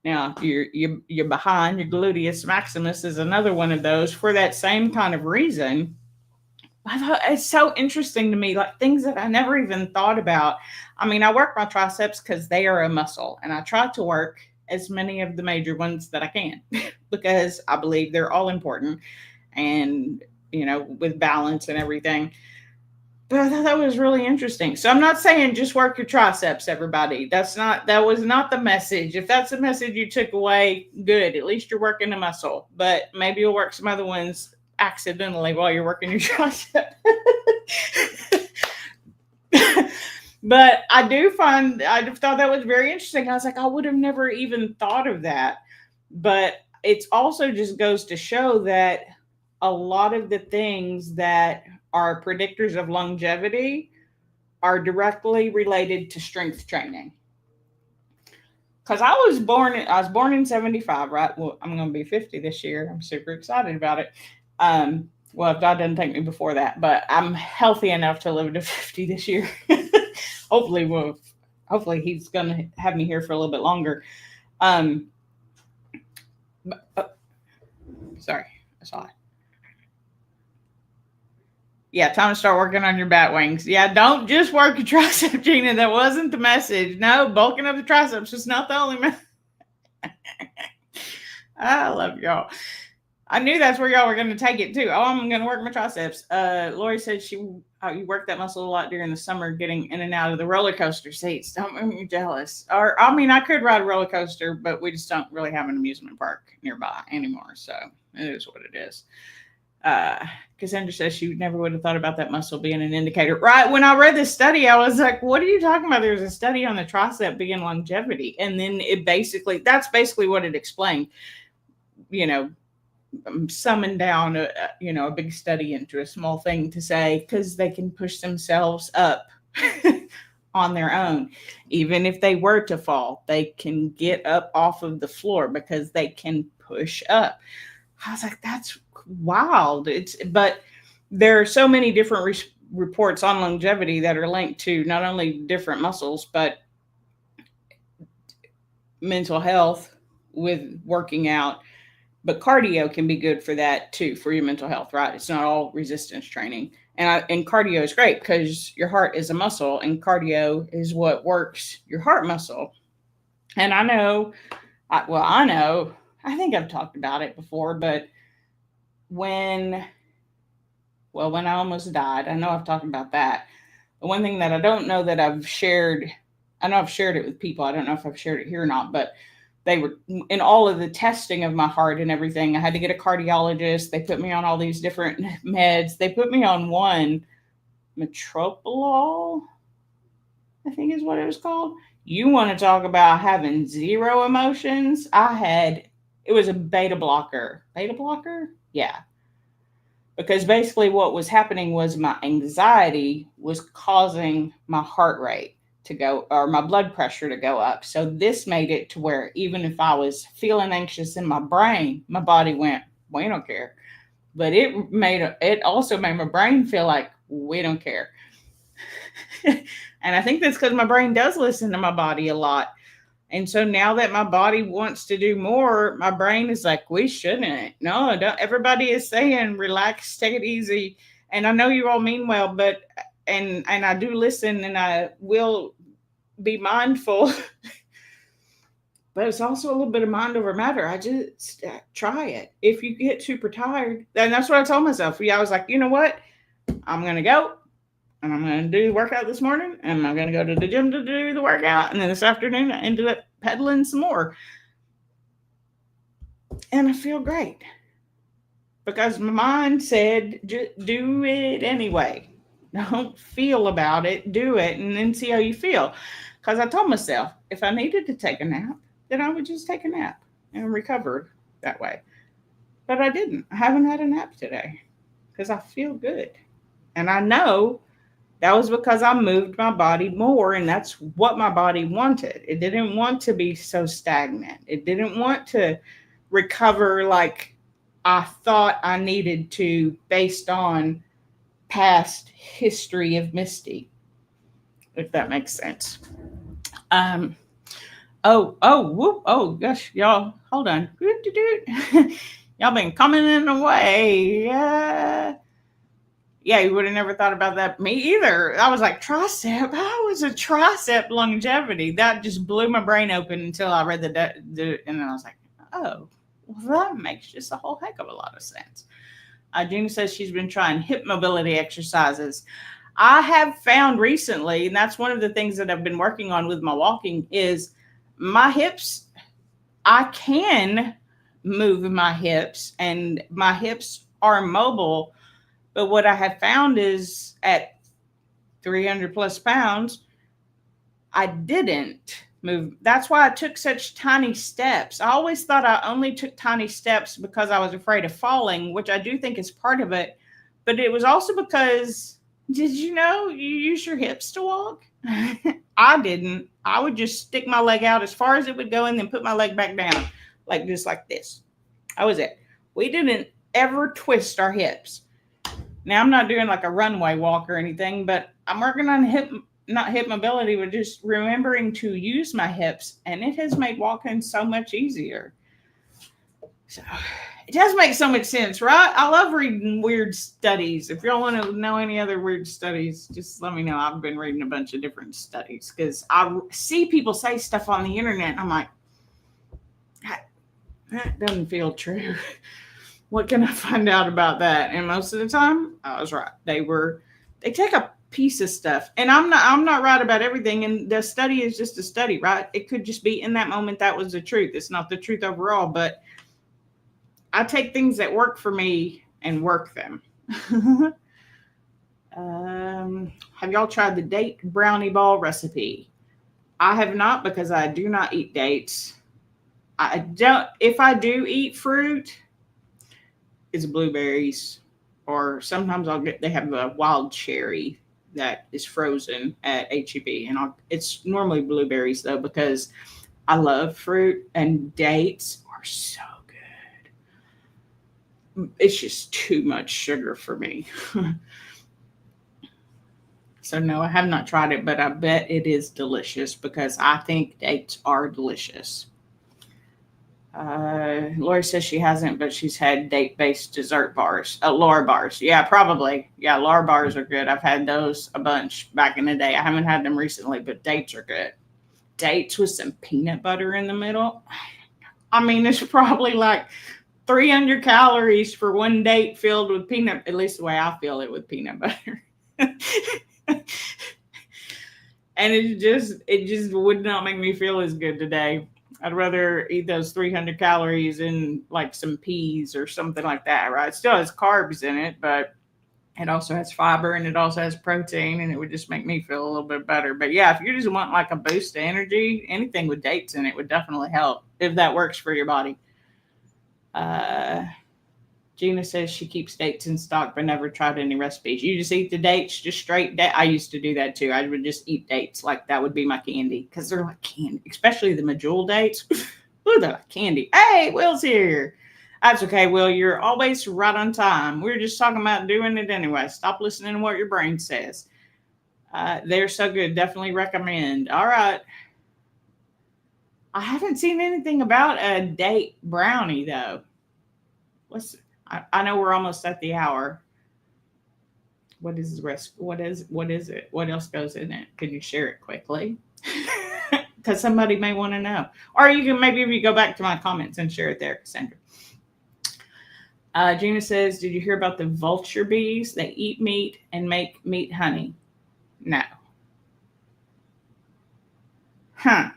Now, you're behind, your gluteus maximus is another one of those for that same kind of reason. It's so interesting to me, like things that I never even thought about. I work my triceps because they are a muscle, and I try to work as many of the major ones that I can because I believe they're all important and, with balance and everything. But I thought that was really interesting. So I'm not saying just work your triceps, everybody. That was not the message. If that's the message you took away, good. At least you're working a muscle. But maybe you'll work some other ones accidentally while you're working your tricep. But I thought that was very interesting. I was like, I would have never even thought of that. But it also just goes to show that a lot of the things that are predictors of longevity are directly related to strength training. Because I was born in 75, right? Well, I'm going to be 50 this year. I'm super excited about it. Well, if God doesn't take me before that, but I'm healthy enough to live to 50 this year. hopefully, hopefully he's going to have me here for a little bit longer. Um, sorry, I saw it. Yeah, time to start working on your bat wings. Yeah, don't just work your tricep, Gina. That wasn't the message. No, bulking up the triceps is not the only message. I love y'all. I knew that's where y'all were going to take it too. Oh, I'm going to work my triceps. Lori said you work that muscle a lot during the summer, getting in and out of the roller coaster seats. Don't make me jealous. Or I mean, I could ride a roller coaster, but we just don't really have an amusement park nearby anymore. So it is what it is. Cassandra says she never would have thought about that muscle being an indicator. Right. When I read this study, I was like, what are you talking about? There's a study on the tricep being longevity. And then that's basically what it explained. You know, summon down a big study into a small thing to say, because they can push themselves up on their own. Even if they were to fall, they can get up off of the floor because they can push up. I was like, that's wild. But there are so many different reports on longevity that are linked to not only different muscles, but mental health with working out. But cardio can be good for that too, for your mental health, right? It's not all resistance training. And cardio is great because your heart is a muscle and cardio is what works your heart muscle. And I think I've talked about it before, but when I almost died, I know I've talked about that. The one thing that I don't know that I've shared, I know I've shared it with people. I don't know if I've shared it here or not, but they were in all of the testing of my heart and everything. I had to get a cardiologist. They put me on all these different meds. They put me on one, metropolol, I think is what it was called. You want to talk about having zero emotions? It was a beta blocker. Beta blocker? Yeah. Because basically what was happening was my anxiety was causing my heart rate to go, or my blood pressure to go up. So this made it to where even if I was feeling anxious in my brain, my body went, we don't care. But it also made my brain feel like we don't care. And I think that's because my brain does listen to my body a lot. And so now that my body wants to do more, my brain is like, we shouldn't. No, don't. Everybody is saying, relax, take it easy. And I know you all mean well, but and I do listen and I will be mindful. But it's also a little bit of mind over matter. I just try it. If you get super tired, then that's what I told myself. Yeah, I was like, you know what? I'm going to go. And I'm going to do the workout this morning, and I'm going to go to the gym to do the workout. And then this afternoon, I ended up pedaling some more. And I feel great because my mind said, do it anyway. Don't feel about it, do it, and then see how you feel. Because I told myself, if I needed to take a nap, then I would just take a nap and recover that way. But I didn't. I haven't had a nap today because I feel good. And I know that was because I moved my body more, and that's what my body wanted. It didn't want to be so stagnant. It didn't want to recover like I thought I needed to based on past history of Misty, if that makes sense. Oh gosh, y'all, hold on. Y'all been coming away. Yeah, you would have never thought about that. Me either. I was like, tricep? How was a tricep longevity? That just blew my brain open until I read and then I was like, oh, well, that makes just a whole heck of a lot of sense. Gina says she's been trying hip mobility exercises. I have found recently, and that's one of the things that I've been working on with my walking, is my hips. I can move my hips, and my hips are mobile. But what I have found is at 300 plus pounds, I didn't move. That's why I took such tiny steps. I always thought I only took tiny steps because I was afraid of falling, which I do think is part of it. But it was also because, did you know you use your hips to walk? I didn't. I would just stick my leg out as far as it would go and then put my leg back down, like just like this. That was it. We didn't ever twist our hips. Now I'm not doing like a runway walk or anything, but I'm working on not hip mobility, but just remembering to use my hips, and it has made walking so much easier. So it does make so much sense, right? I love reading weird studies. If y'all want to know any other weird studies, just let me know. I've been reading a bunch of different studies because I see people say stuff on the internet. And I'm like, that doesn't feel true. What can I find out about that? And most of the time, I was right. They take a piece of stuff, and I'm not right about everything. And the study is just a study, right? It could just be in that moment that was the truth. It's not the truth overall, but I take things that work for me and work them. Have y'all tried the date brownie ball recipe? I have not, because I do not eat dates. I don't. If I do eat fruit, it's blueberries, or sometimes they have a wild cherry that is frozen at HEB, and it's normally blueberries though, because I love fruit, and dates are so good. It's just too much sugar for me. So no, I have not tried it, but I bet it is delicious because I think dates are delicious. Lori says she hasn't, but she's had date-based dessert bars. Laura bars. Yeah, probably. Yeah, Laura bars are good. I've had those a bunch back in the day. I haven't had them recently, but dates are good. Dates with some peanut butter in the middle. I mean, it's probably like 300 calories for one date filled with peanut, at least the way I feel it, with peanut butter. And it just would not make me feel as good today. I'd rather eat those 300 calories in like some peas or something like that, right? It still has carbs in it, but it also has fiber and it also has protein, and it would just make me feel a little bit better. But yeah, if you just want like a boost of energy, anything with dates in it would definitely help if that works for your body. Gina says she keeps dates in stock but never tried any recipes. You just eat the dates, just straight date. I used to do that too. I would just eat dates. Like that would be my candy, because they're like candy, especially the medjool dates. Ooh, they're like candy. Hey, Will's here. That's okay, Will. You're always right on time. We were just talking about doing it anyway. Stop listening to what your brain says. They're so good. Definitely recommend. All right. I haven't seen anything about a date brownie though. I know we're almost at the hour. What is the rest? What is it? What else goes in it? Can you share it quickly? Because somebody may want to know. Or you can maybe if you go back to my comments and share it there, Cassandra. Gina says, did you hear about the vulture bees? They eat meat and make meat honey. No. Huh.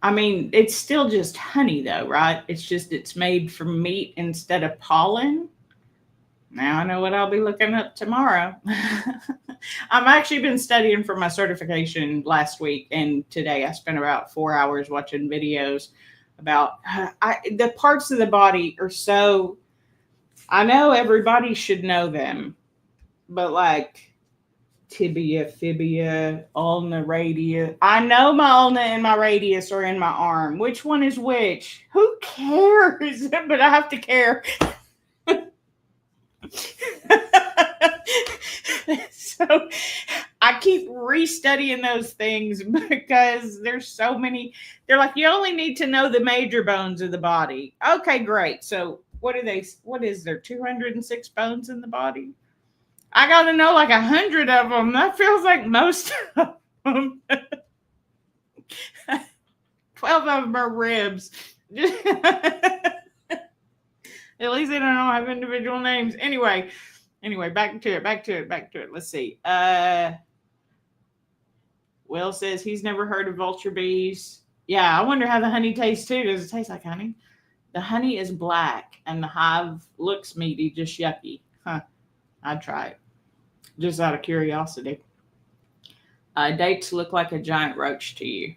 I mean, it's still just honey though, right? It's made from meat instead of pollen. Now I know what I'll be looking up tomorrow. I've actually been studying for my certification last week, and today I spent about 4 hours watching videos about the parts of the body are so, I know everybody should know them, but like tibia, fibia, ulna, radius. I know my ulna and my radius are in my arm. Which one is which? Who cares? But I have to care. So I keep restudying those things because there's so many. They're like, you only need to know the major bones of the body. Okay, great. So what is there 206 bones in the body? I got to know like 100 of them. That feels like most of them. 12 of them are ribs. At least they don't all have individual names. Anyway, Anyway, back to it. Let's see. Will says he's never heard of vulture bees. Yeah, I wonder how the honey tastes too. Does it taste like honey? The honey is black and the hive looks meaty, just yucky. Huh. I'd try it. Just out of curiosity. Dates look like a giant roach to you.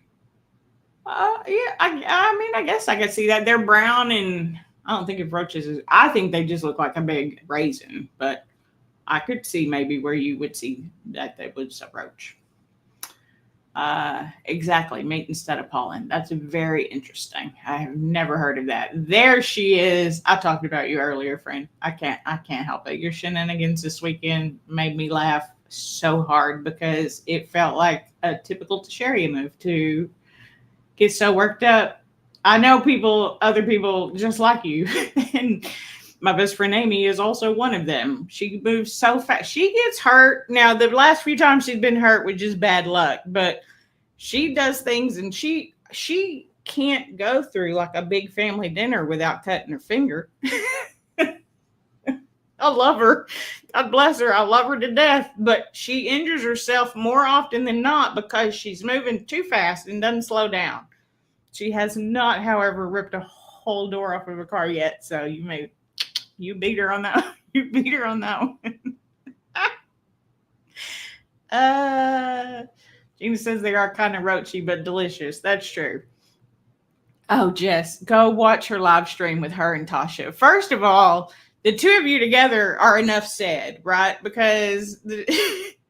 Yeah, I mean, I guess I could see that. They're brown and I don't think of roaches as, I think they just look like a big raisin, but I could see maybe where you would see that they was a roach. Exactly, mate instead of pollen. That's very interesting. I have never heard of that. There she is. I talked about you earlier, friend. I can't help it. Your shenanigans this weekend made me laugh so hard because it felt like a typical Tasharia move to get so worked up. I know other people just like you, and my best friend Amy is also one of them. She moves so fast. She gets hurt. Now, the last few times she's been hurt was just bad luck, but she does things and she can't go through like a big family dinner without cutting her finger. I love her. God bless her. I love her to death, but she injures herself more often than not because she's moving too fast and doesn't slow down. She has not, however, ripped a whole door off of a car yet, so you beat her on that. You beat her on that one. Gina says they are kind of roachy, but delicious. That's true. Oh, Jess, go watch her live stream with her and Tasha. First of all, the two of you together are enough said, right? Because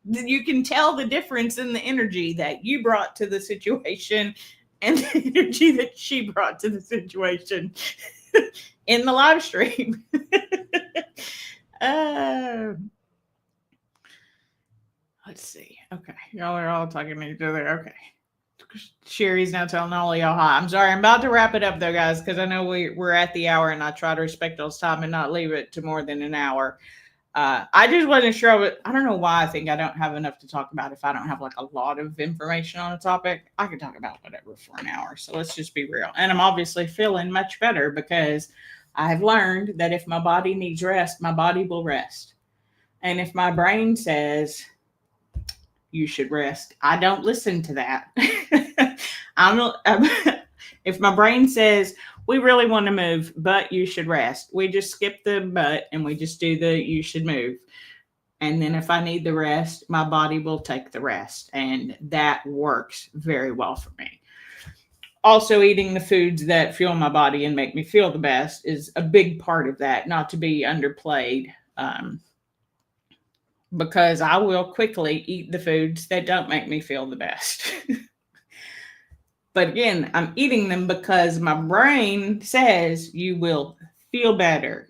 you can tell the difference in the energy that you brought to the situation and the energy that she brought to the situation in the live stream. Let's see. Okay. Y'all are all talking to each other. Okay. Sherry's now telling all of y'all hi. I'm sorry. I'm about to wrap it up, though, guys, because I know we're at the hour, and I try to respect y'all's time and not leave it to more than an hour. I just wasn't sure. I don't know why I think I don't have enough to talk about if I don't have like a lot of information on a topic. I can talk about whatever for an hour. So let's just be real. And I'm obviously feeling much better because I've learned that if my body needs rest, my body will rest. And if my brain says you should rest, I don't listen to that. If my brain says we really want to move, but you should rest, we just skip the but and we just do the you should move. And then if I need the rest, my body will take the rest. And that works very well for me. Also, eating the foods that fuel my body and make me feel the best is a big part of that, not to be underplayed. Because I will quickly eat the foods that don't make me feel the best. But again, I'm eating them because my brain says you will feel better.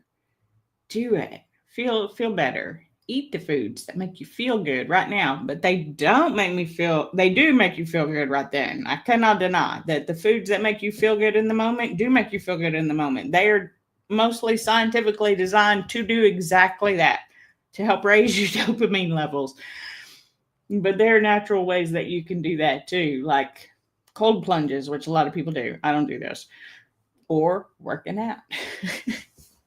Do it. Feel better. Eat the foods that make you feel good right now, but they do make you feel good right then. I cannot deny that the foods that make you feel good in the moment do make you feel good in the moment. They are mostly scientifically designed to do exactly that, to help raise your dopamine levels. But there are natural ways that you can do that too, like cold plunges, which a lot of people do. I don't do those. Or working out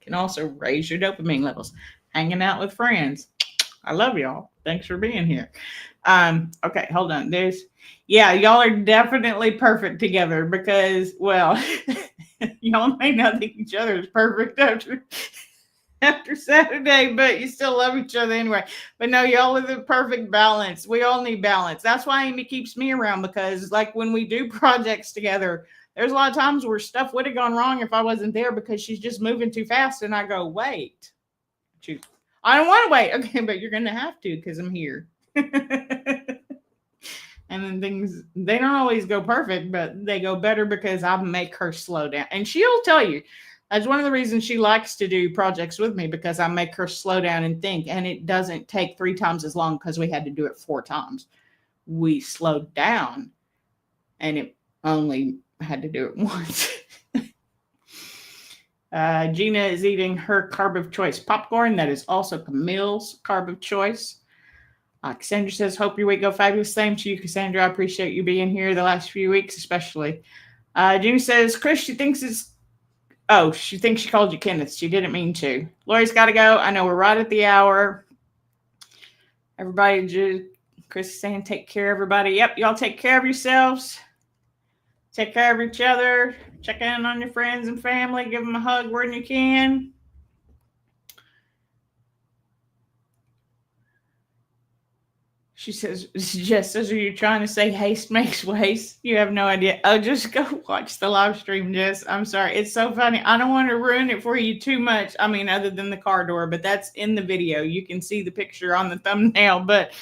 can also raise your dopamine levels. Hanging out with friends. I love y'all. Thanks for being here. Okay, hold on. Y'all are definitely perfect together because, well, y'all may not think each other is perfect after Saturday, but you still love each other anyway. But no, y'all are the perfect balance. We all need balance. That's why Amy keeps me around, because like when we do projects together, there's a lot of times where stuff would have gone wrong if I wasn't there because she's just moving too fast. And I go, wait. I don't want to wait. Okay, but you're going to have to because I'm here. And then things, they don't always go perfect, but they go better because I make her slow down. And she'll tell you, that's one of the reasons she likes to do projects with me, because I make her slow down and think. And it doesn't take 3 times as long because we had to do it 4 times. We slowed down and it only had to do it once. Gina is eating her carb of choice popcorn. That is also Camille's carb of choice. Cassandra says, hope your week go fabulous. Same to you, Cassandra. I appreciate you being here the last few weeks, especially. Gina says, Chris, she thinks she called you Kenneth. She didn't mean to. Lori's got to go. I know we're right at the hour. Everybody, Chris is saying take care, everybody. Yep, y'all take care of yourselves. Take care of each other. Check in on your friends and family. Give them a hug when you can. She says, Jess says, are you trying to say haste makes waste? You have no idea. Oh, just go watch the live stream, Jess. I'm sorry. It's so funny. I don't want to ruin it for you too much. I mean, other than the car door, but that's in the video. You can see the picture on the thumbnail. But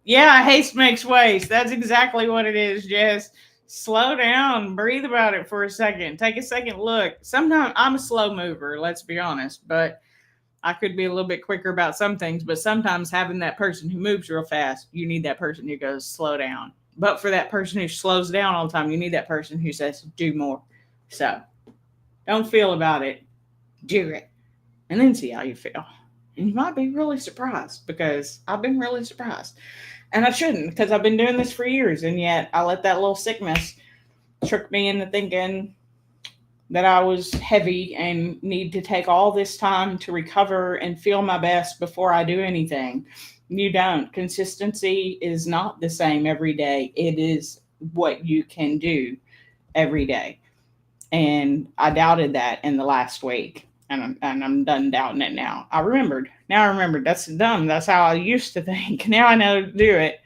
yeah, haste makes waste. That's exactly what it is, Jess. Slow down. Breathe about it for a second. Take a second look. Sometimes I'm a slow mover, let's be honest. But I could be a little bit quicker about some things, but sometimes having that person who moves real fast, you need that person who goes slow down. But for that person who slows down all the time, you need that person who says do more. So don't feel about it. Do it. And then see how you feel. And you might be really surprised, because I've been really surprised. And I shouldn't, because I've been doing this for years. And yet I let that little sickness trick me into thinking that I was heavy and need to take all this time to recover and feel my best before I do anything. You don't. Consistency is not the same every day. It is what you can do every day. And I doubted that in the last week. And I'm done doubting it now. I remembered. Now I remembered. That's dumb. That's how I used to think. Now I know to do it.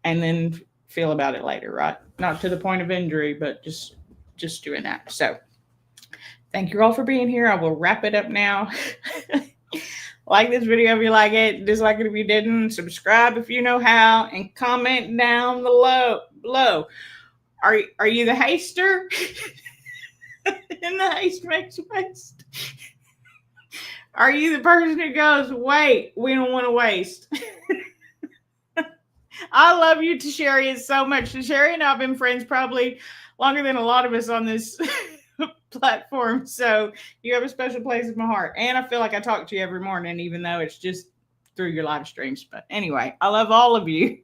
And then feel about it later, right? Not to the point of injury, but just doing that. So thank you all for being here. I will wrap it up now. Like this video if you like it. Dislike it if you didn't. Subscribe if you know how. And comment down below. Are you the haster? And the haste makes waste. Are you the person who goes, wait, we don't want to waste? I love you, Tasheri, so much. Tasheri and I have been friends probably longer than a lot of us on this platform. So you have a special place in my heart. And I feel like I talk to you every morning, even though it's just through your live streams. But anyway, I love all of you.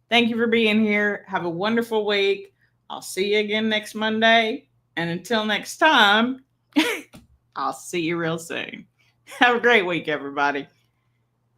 Thank you for being here. Have a wonderful week. I'll see you again next Monday. And until next time, I'll see you real soon. Have a great week, everybody.